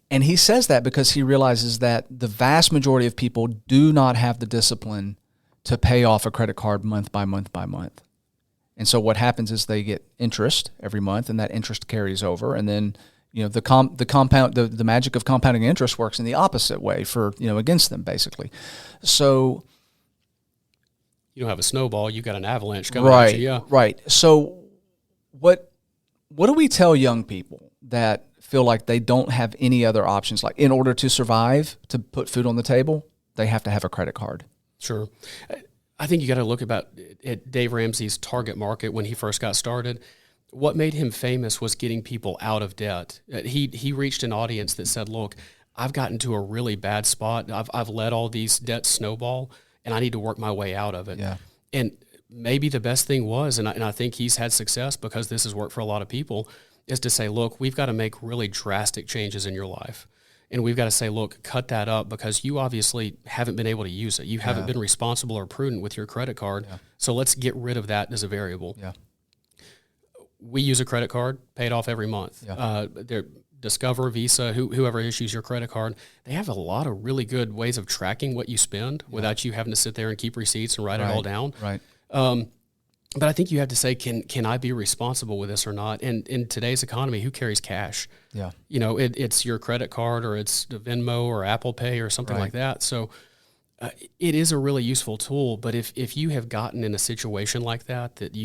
And he says that because he realizes that the vast majority of people do not have the discipline to pay off a credit card month by month by month. And so what happens is they get interest every month, and that interest carries over. And then, the magic of compounding interest works in the opposite way against them, basically. So you don't have a snowball, you got an avalanche coming at you. Yeah. Right. So what do we tell young people that feel like they don't have any other options? Like, in order to survive, to put food on the table, they have to have a credit card. Sure. I think you got to look at Dave Ramsey's target market when he first got started. What made him famous was getting people out of debt. He reached an audience that said, look, I've gotten to a really bad spot. I've let all these debts snowball, and I need to work my way out of it. Yeah. And maybe the best thing was, and I think he's had success because this has worked for a lot of people, is to say, look, we've got to make really drastic changes in your life. And we've got to say, look, cut that up because you obviously haven't been able to use it. You haven't been responsible or prudent with your credit card. Yeah. So let's get rid of that as a variable. Yeah. We use a credit card, pay it off every month. Yeah. Discover, Visa, whoever issues your credit card, they have a lot of really good ways of tracking what you spend without you having to sit there and keep receipts and write it all down. Right. But I think you have to say, can I be responsible with this or not? And in today's economy, who carries cash? Yeah. It's your credit card or it's Venmo or Apple Pay or something like that. So it is a really useful tool. But if you have gotten in a situation like that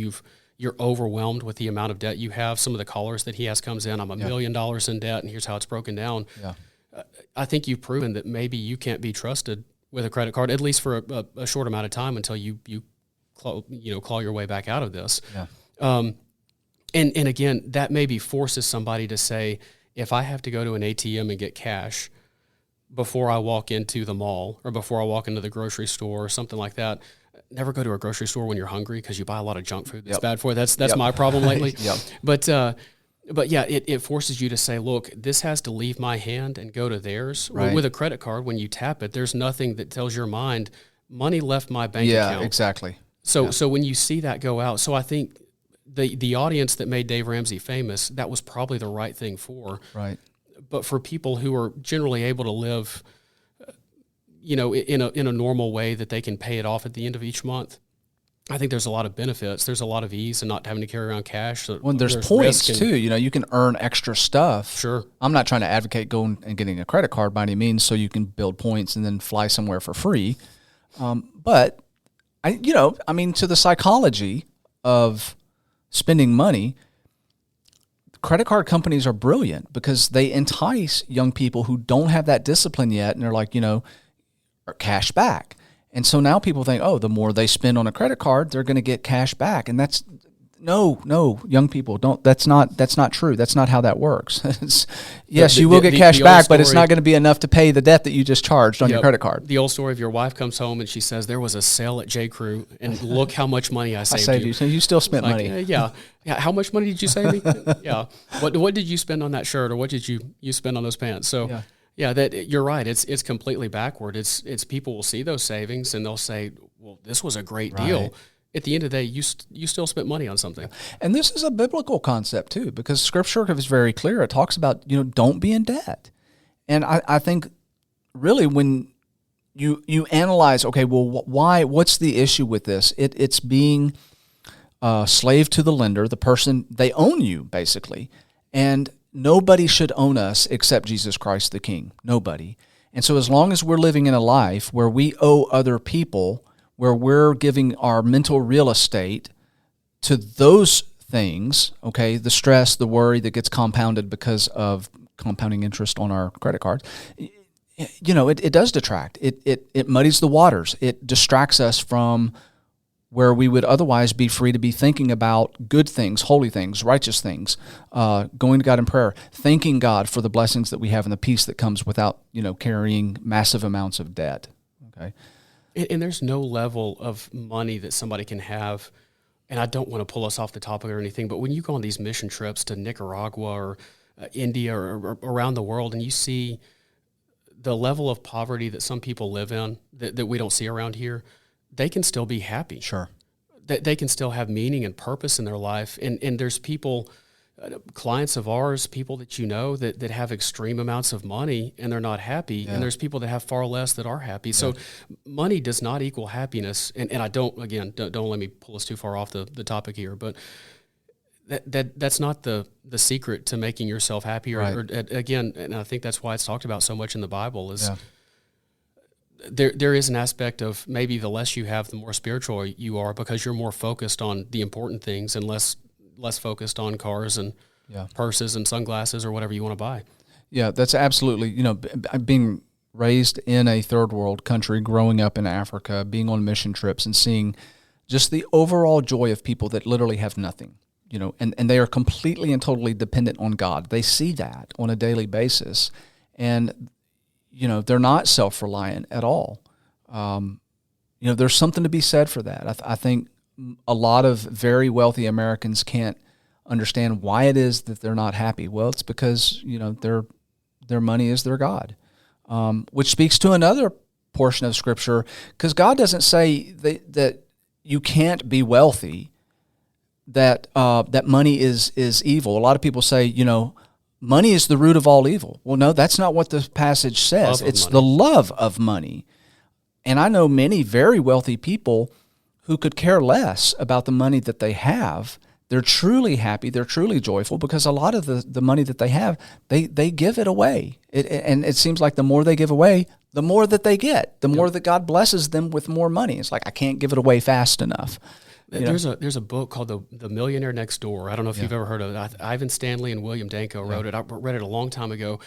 you're overwhelmed with the amount of debt you have, some of the callers that he has comes in, I'm $1 million in debt, and here's how it's broken down. Yeah. I think you've proven that maybe you can't be trusted with a credit card, at least for a short amount of time until you claw your way back out of this. Yeah. And again, that maybe forces somebody to say, if I have to go to an ATM and get cash before I walk into the mall or before I walk into the grocery store or something like that, never go to a grocery store when you're hungry because you buy a lot of junk food that's bad for you. That's my problem lately. But yeah, it forces you to say, look, this has to leave my hand and go to theirs. Right. With a credit card, when you tap it, there's nothing that tells your mind, money left my bank account. Yeah, exactly. So when you see that go out, so I think the audience that made Dave Ramsey famous, that was probably the right thing for. Right. But for people who are generally able to live, in a normal way that they can pay it off at the end of each month, I think there's a lot of benefits. There's a lot of ease in not having to carry around cash. Well, there's points too. You can earn extra stuff. Sure. I'm not trying to advocate going and getting a credit card by any means, so you can build points and then fly somewhere for free. But to the psychology of spending money, credit card companies are brilliant because they entice young people who don't have that discipline yet, and they're like, cash back. And so now people think, the more they spend on a credit card, they're going to get cash back. And that's no, young people don't. That's not true. That's not how that works. Yes, you will get cash back, but it's not going to be enough to pay the debt that you just charged on your credit card. The old story of your wife comes home and she says, there was a sale at J. Crew, and look how much money I saved you. So you still spent money. Yeah. How much money did you save me? Yeah. What did you spend on that shirt, or what did you spend on those pants? So. Yeah, that you're right. It's completely backward. It's people will see those savings and they'll say, well, this was a great deal. At the end of the day, you still spent money on something. And this is a biblical concept too, because Scripture is very clear. It talks about, don't be in debt. And I think really when you analyze, okay, well, why? What's the issue with this? It's being a slave to the lender, the person, they own you basically. And nobody should own us except Jesus Christ the King. Nobody. And so as long as we're living in a life where we owe other people, where we're giving our mental real estate to those things, okay, the stress, the worry that gets compounded because of compounding interest on our credit cards, it does detract. It muddies the waters. It distracts us from where we would otherwise be free to be thinking about good things, holy things, righteous things, going to God in prayer, thanking God for the blessings that we have and the peace that comes without, carrying massive amounts of debt. Okay, And there's no level of money that somebody can have. And I don't want to pull us off the topic or anything, but when you go on these mission trips to Nicaragua or India or around the world, and you see the level of poverty that some people live in that we don't see around here, they can still be happy. Sure. They can still have meaning and purpose in their life. And there's people, clients of ours, people that you know that have extreme amounts of money and they're not happy. Yeah. And there's people that have far less that are happy. Yeah. So money does not equal happiness. And I don't let me pull us too far off the topic here, but that's not the secret to making yourself happy. Or again, and I think that's why it's talked about so much in the Bible is there is an aspect of maybe the less you have, the more spiritual you are, because you're more focused on the important things and less focused on cars and purses and sunglasses or whatever you want to buy. Yeah, that's absolutely, being raised in a third world country, growing up in Africa, being on mission trips and seeing just the overall joy of people that literally have nothing, and they are completely and totally dependent on God. They see that on a daily basis, and they're not self-reliant at all. There's something to be said for that. I think a lot of very wealthy Americans can't understand why it is that they're not happy. Well, it's because, their money is their God, which speaks to another portion of Scripture, because God doesn't say that you can't be wealthy, that money is evil. A lot of people say, money is the root of all evil. Well, no, that's not what the passage says. It's the love of money. And I know many very wealthy people who could care less about the money that they have. They're truly happy, they're truly joyful, because a lot of the money that they have, they give it away. And it seems like the more they give away, the more that they get, the more that God blesses them with more money. It's like, I can't give it away fast enough. There's a book called The Millionaire Next Door. I don't know if you've ever heard of it. Ivan Stanley and William Danko wrote it. I read it a long time ago.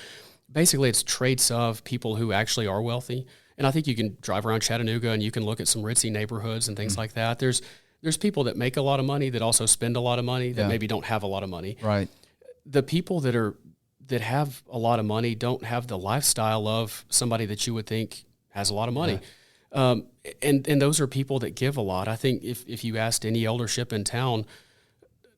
Basically, it's traits of people who actually are wealthy. And I think you can drive around Chattanooga and you can look at some ritzy neighborhoods and things like that. There's people that make a lot of money that also spend a lot of money that maybe don't have a lot of money. Right. The people that have a lot of money don't have the lifestyle of somebody that you would think has a lot of money. Yeah. And those are people that give a lot. I think if you asked any eldership in town,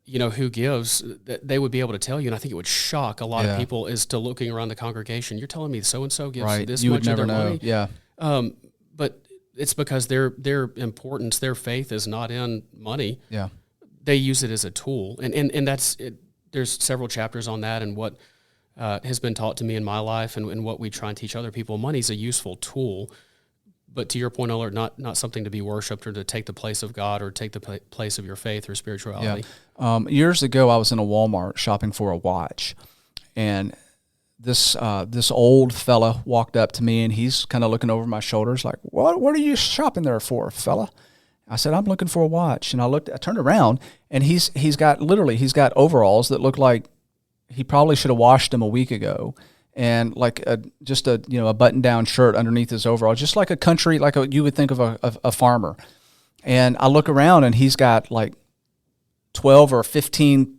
who gives, they would be able to tell you, and I think it would shock a lot of people as to looking around the congregation. You're telling me so-and-so gives this much of their money? Yeah. But it's because their importance, their faith is not in money. Yeah. They use it as a tool. And that's it. There's several chapters on that and what has been taught to me in my life and what we try and teach other people. Money's a useful tool. But to your point, Alert, not something to be worshipped or to take the place of God or take the place of your faith or spirituality. Yeah. Years ago, I was in a Walmart shopping for a watch, and this old fella walked up to me, and he's kind of looking over my shoulders like, "What are you shopping there for, fella?" I said, "I'm looking for a watch." And I turned around, and he's got overalls that look like he probably should have washed them a week ago. And like a button-down shirt underneath his overall, just like you would think of a farmer. And I look around, and he's got like 12 or 15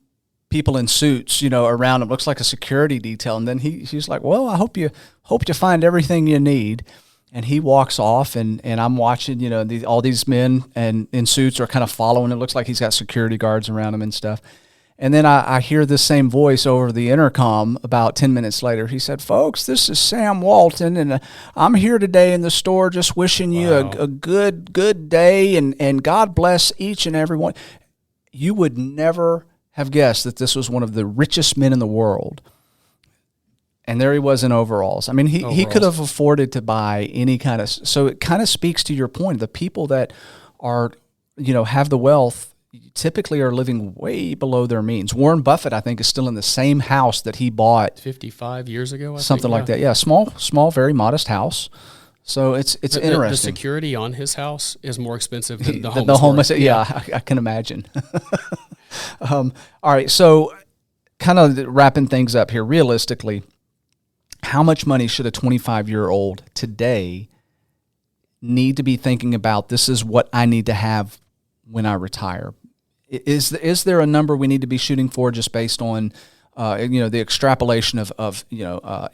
people in suits, around him. Looks like a security detail. And then he's like, "Well, I hope you find everything you need." And he walks off, and I'm watching, all these men and in suits are kind of following. It looks like he's got security guards around him and stuff. And then I hear this same voice over the intercom about 10 minutes later. He said, "Folks, this is Sam Walton, and I'm here today in the store just wishing you a good day, and God bless each and every one." You would never have guessed that this was one of the richest men in the world. And there he was in overalls. I mean, he could have afforded to buy any kind of... So it kind of speaks to your point. The people that are, have the wealth typically are living way below their means. Warren Buffett, I think, is still in the same house that he bought 55 years ago. Something like that. Yeah, small, very modest house. So it's interesting. The security on his house is more expensive than the homeless. Yeah, I can imagine. All right, so kind of wrapping things up here, realistically, how much money should a 25-year-old today need to be thinking about, this is what I need to have when I retire? Is there a number we need to be shooting for just based on the extrapolation of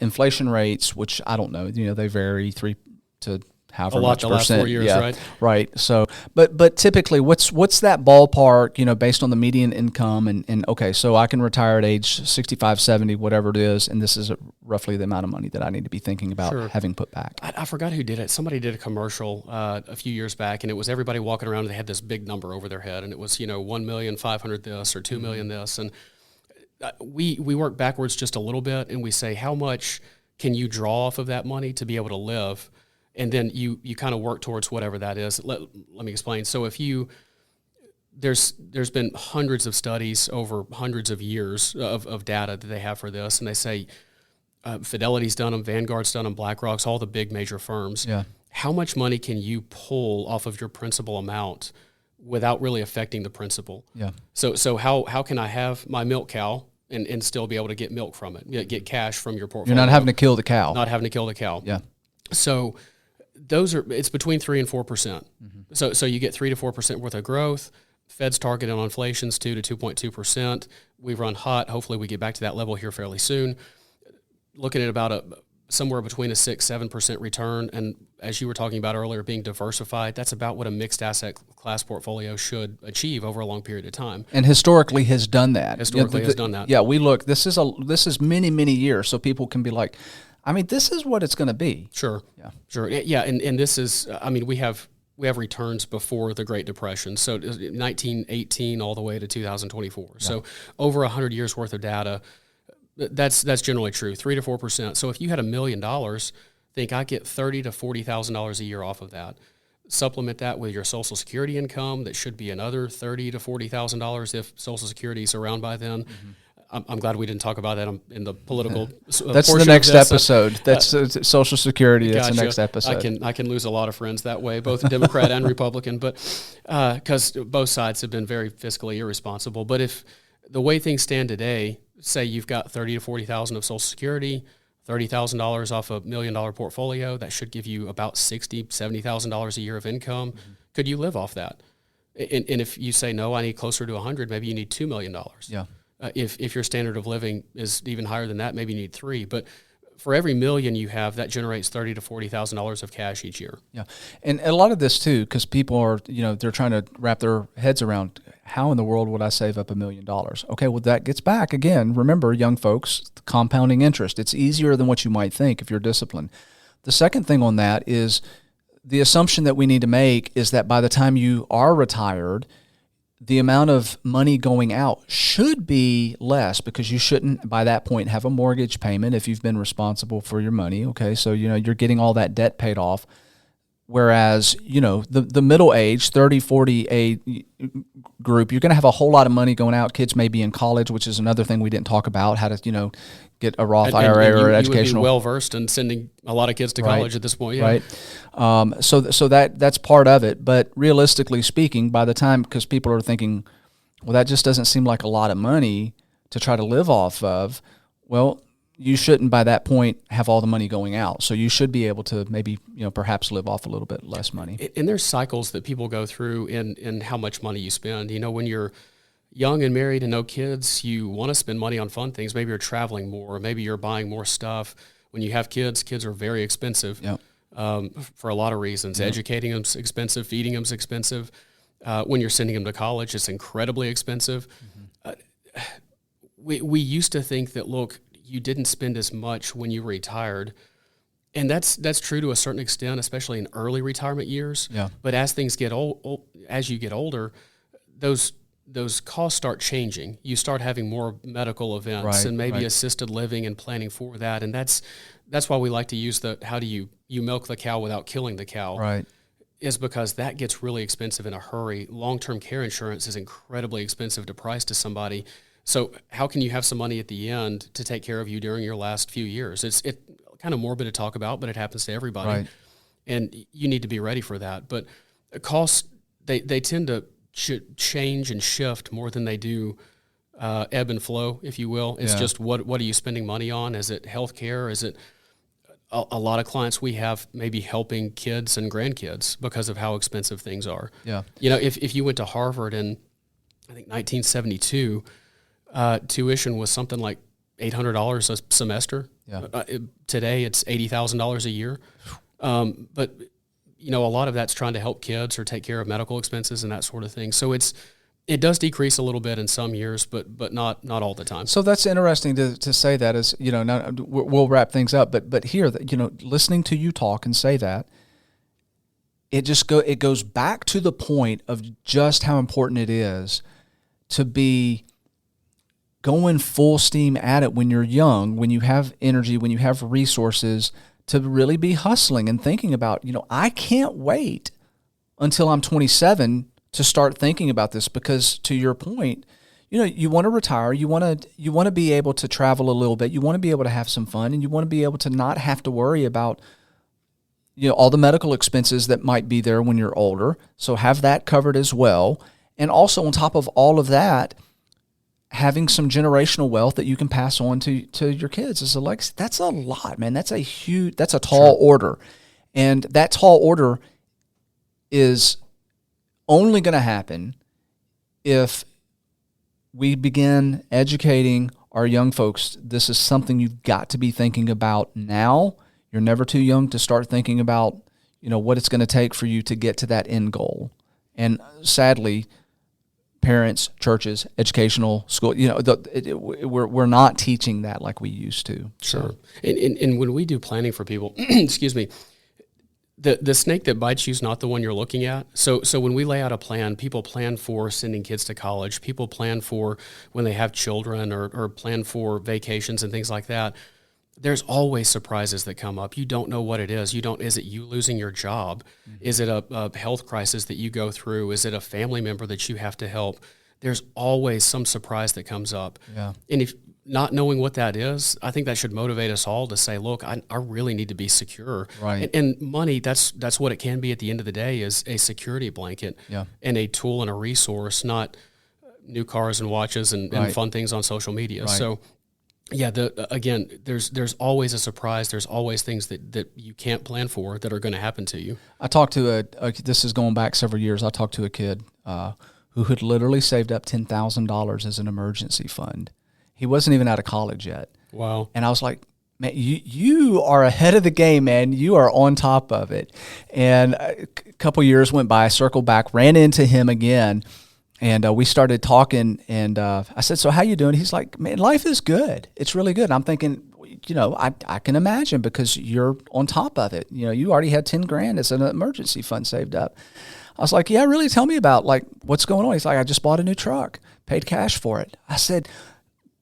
inflation rates, which I don't know, they vary 3 to however a lot much the percent. last 4 years, yeah, right? right. So, but typically, what's that ballpark? Based on the median income, and okay, so I can retire at age 65, 70, whatever it is, and this is roughly the amount of money that I need to be thinking about Sure. having put back. I forgot who did it. Somebody did a commercial a few years back, and it was everybody walking around and they had this big number over their head, and it was 1,500,000 this or 2,000,000 this, and we work backwards just a little bit, and we say how much can you draw off of that money to be able to live, and then you kind of work towards whatever that is. Let me explain. So if there's been hundreds of studies over hundreds of years of data that they have for this, and they say Fidelity's done them, Vanguard's done them, BlackRock's, all the big major firms. Yeah. How much money can you pull off of your principal amount without really affecting the principal? Yeah. So how can I have my milk cow and still be able to get milk from it, get cash from your portfolio? You're not having to kill the cow. Not having to kill the cow. Yeah. So it's between 3 and 4%. So you get 3 to 4% worth of growth. Fed's target on inflation's 2 to 2.2%. We run hot. Hopefully we get back to that level here fairly soon. Looking at about somewhere between a 6-7% return, and as you were talking about earlier, being diversified, that's about what a mixed asset class portfolio should achieve over a long period of time. And historically has done that. Has done that. Yeah, we look. This is many years, so people can be like, I mean, this is what it's going to be. Sure. Yeah. Sure. Yeah, and this is. I mean, we have returns before the Great Depression, so 1918 all the way to 2024. Yeah. So over 100 years worth of data. That's generally true, 3 to 4%. So if you had $1 million, think I get $30,000 to $40,000 a year off of that. Supplement that with your Social Security income. That should be another $30,000 to $40,000 if Social Security is around by then. I'm glad we didn't talk about that in the political. That's the next episode. That's Social Security. That's the next episode. I can lose a lot of friends that way, both Democrat and Republican, but because both sides have been very fiscally irresponsible. But if the way things stand today, say you've got $30,000 to $40,000 of Social Security, $30,000 off a $1 million portfolio, that should give you about $60,000, $70,000 a year of income. Could you live off that? And if you say no, I need closer to 100, maybe you need $2 million. Yeah. If your standard of living is even higher than that, maybe you need 3. But for every million you have, that generates $30,000 to $40,000 of cash each year. Yeah, and a lot of this too, because people are, they're trying to wrap their heads around how in the world would I save up $1 million? Okay, well that gets back again. Remember, young folks, compounding interest. It's easier than what you might think if you're disciplined. The second thing on that is the assumption that we need to make is that by the time you are retired, the amount of money going out should be less because you shouldn't, by that point, have a mortgage payment if you've been responsible for your money. Okay, so you're getting all that debt paid off. Whereas, the middle age, 30, 40 group, you're going to have a whole lot of money going out. Kids may be in college, which is another thing we didn't talk about, how to, get a Roth IRA or educational. You would be well-versed in sending a lot of kids to college at this point. Yeah. Right. So that's part of it. But realistically speaking, by the time, because people are thinking, well, that just doesn't seem like a lot of money to try to live off of. Well, you shouldn't by that point have all the money going out. So you should be able to maybe, perhaps live off a little bit less money. And there's cycles that people go through in how much money you spend. When you're young and married and no kids, you want to spend money on fun things. Maybe you're traveling more, or maybe you're buying more stuff. When you have kids are very expensive. Yep. For a lot of reasons. Yep. Educating them's expensive, feeding them's expensive. When you're sending them to college, it's incredibly expensive. Mm-hmm. We used to think that, look, you didn't spend as much when you retired. And that's true to a certain extent, especially in early retirement years. Yeah. But as things get as you get older, those costs start changing. You start having more medical events and maybe assisted living and planning for that. And that's why we like to use how do you milk the cow without killing the cow. Right. Is because that gets really expensive in a hurry. Long-term care insurance is incredibly expensive to price to somebody. So how can you have some money at the end to take care of you during your last few years? It's kind of morbid to talk about, but it happens to everybody. Right. And you need to be ready for that. But costs, they tend to change and shift more than they do ebb and flow, if you will. It's just what are you spending money on? Is it healthcare? Is it a lot of clients we have maybe helping kids and grandkids because of how expensive things are? Yeah. If you went to Harvard in, I think, 1972, tuition was something like $800 a semester. Yeah. Today it's $80,000 a year. But a lot of that's trying to help kids or take care of medical expenses and that sort of thing. So it does decrease a little bit in some years, but not all the time. So that's interesting to say that as, now we'll wrap things up, but here, listening to you talk and say that, it goes back to the point of just how important it is to be going full steam at it when you're young, when you have energy, when you have resources, to really be hustling and thinking about, I can't wait until I'm 27 to start thinking about this, because to your point, you want to retire, you want to be able to travel a little bit, you want to be able to have some fun, and you want to be able to not have to worry about all the medical expenses that might be there when you're older. So have that covered as well. And also on top of all of that, having some generational wealth that you can pass on to your kids as a legacy. That's a lot, man. That's a tall order. And that tall order is only going to happen if we begin educating our young folks. This is something you've got to be thinking about now. You're never too young to start thinking about, what it's going to take for you to get to that end goal. And sadly, parents, churches, educational school, we're not teaching that like we used to. Sure. And when we do planning for people, excuse me, the snake that bites you is not the one you're looking at. So when we lay out a plan, people plan for sending kids to college. People plan for when they have children or plan for vacations and things like that. There's always surprises that come up. You don't know what it is. Is it you losing your job? Mm-hmm. Is it a health crisis that you go through? Is it a family member that you have to help? There's always some surprise that comes up. Yeah. And if not knowing what that is, I think that should motivate us all to say, look, I really need to be secure. Right. And money, that's what it can be at the end of the day, is a security blanket and a tool and a resource, not new cars and watches and fun things on social media. Right. So yeah, again, there's always a surprise. There's always things that you can't plan for that are going to happen to you. I talked to this is going back several years. I talked to a kid who had literally saved up $10,000 as an emergency fund. He wasn't even out of college yet. Wow. And I was like, man, you are ahead of the game, man. You are on top of it. And a couple years went by, I circled back, ran into him again. And we started talking, and I said, so how you doing? He's like, man, life is good. It's really good. And I'm thinking, I can imagine, because you're on top of it. You already had 10 grand as an emergency fund saved up. I was like, yeah, really? Tell me about, what's going on? He's like, I just bought a new truck, paid cash for it. I said,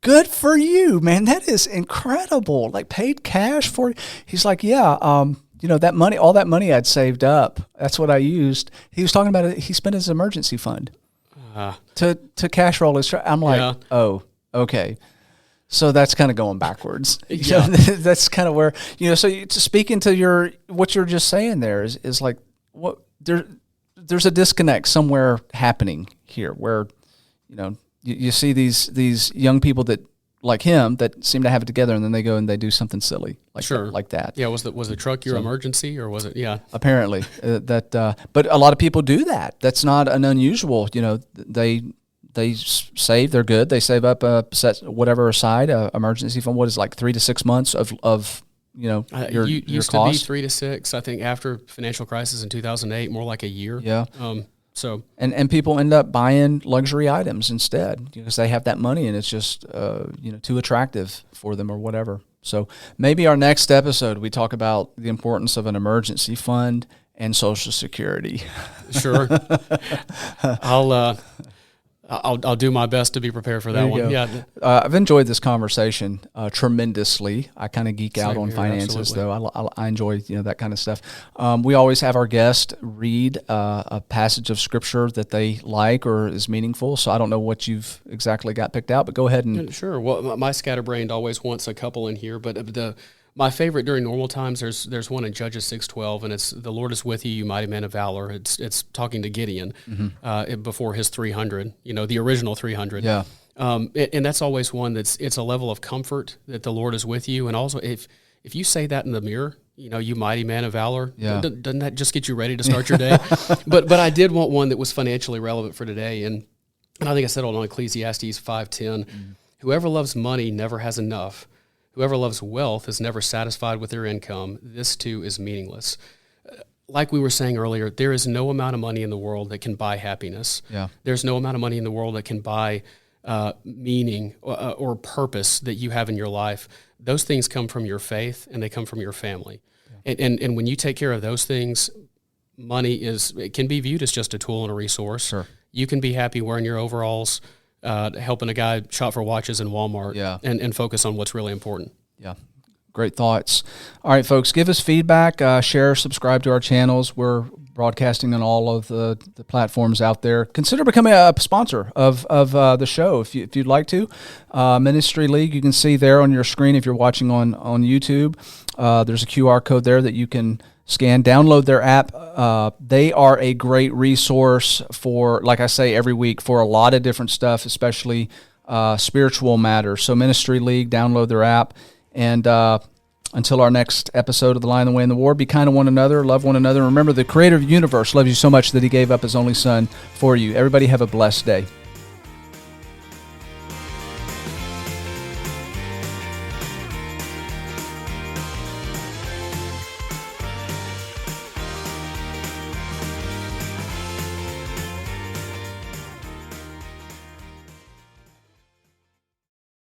good for you, man. That is incredible. Paid cash for it. He's like, yeah, that money, all that money I'd saved up, that's what I used. He was talking about it. He spent his emergency fund. To cash roll his truck. I'm like, oh, okay. So that's kind of going backwards. Yeah. That's kind of where, so speaking to what you're just saying there is like, what there's a disconnect somewhere happening here where, you see these young people that, like him, that seem to have it together, and then they go and they do something silly like that. Yeah, was the truck your emergency, or was it? Yeah, apparently but a lot of people do that. That's not an unusual. They save. They're good. They save up set whatever aside emergency fund. What is 3 to 6 months of your used cost? To be 3 to 6. I think after financial crisis in 2008, more like a year. Yeah. So and people end up buying luxury items instead because they have that money, and it's just too attractive for them or whatever. So maybe our next episode we talk about the importance of an emergency fund and Social Security. Sure. I'll do my best to be prepared for that one. Yeah. I've enjoyed this conversation tremendously. I kind of geek out on finances, absolutely. though. I enjoy that kind of stuff. We always have our guest read a passage of scripture that they like or is meaningful. So I don't know what you've exactly got picked out, but go ahead and sure. Well, my scatterbrained always wants a couple in here, but my favorite during normal times, there's one in Judges 6:12, and it's "The Lord is with you, you mighty man of valor." It's talking to Gideon before his 300, the original 300. Yeah. And that's always one it's a level of comfort that the Lord is with you, and also if you say that in the mirror, you mighty man of valor, doesn't that just get you ready to start your day? But I did want one that was financially relevant for today, and I think I said it on Ecclesiastes 5:10. Whoever loves money never has enough. Whoever loves wealth is never satisfied with their income. This too is meaningless. like we were saying earlier, there is no amount of money in the world that can buy happiness. Yeah. There's no amount of money in the world that can buy meaning or purpose that you have in your life. Those things come from your faith and they come from your family. Yeah. And when you take care of those things, money it can be viewed as just a tool and a resource. Sure. You can be happy wearing your overalls, helping a guy shop for watches in Walmart, and focus on what's really important. Yeah. Great thoughts. All right, folks, give us feedback, share, subscribe to our channels. We're broadcasting on all of the platforms out there. Consider becoming a sponsor of the show if you'd like to. Ministry League, you can see there on your screen if you're watching on YouTube. There's a QR code there that you can scan, download their app. They are a great resource for, like I say, every week for a lot of different stuff, especially spiritual matters. So Ministry League, download their app. And until our next episode of The Lion, the Way, and the War, be kind to one another, love one another. Remember, the creator of the universe loves you so much that he gave up his only son for you. Everybody have a blessed day.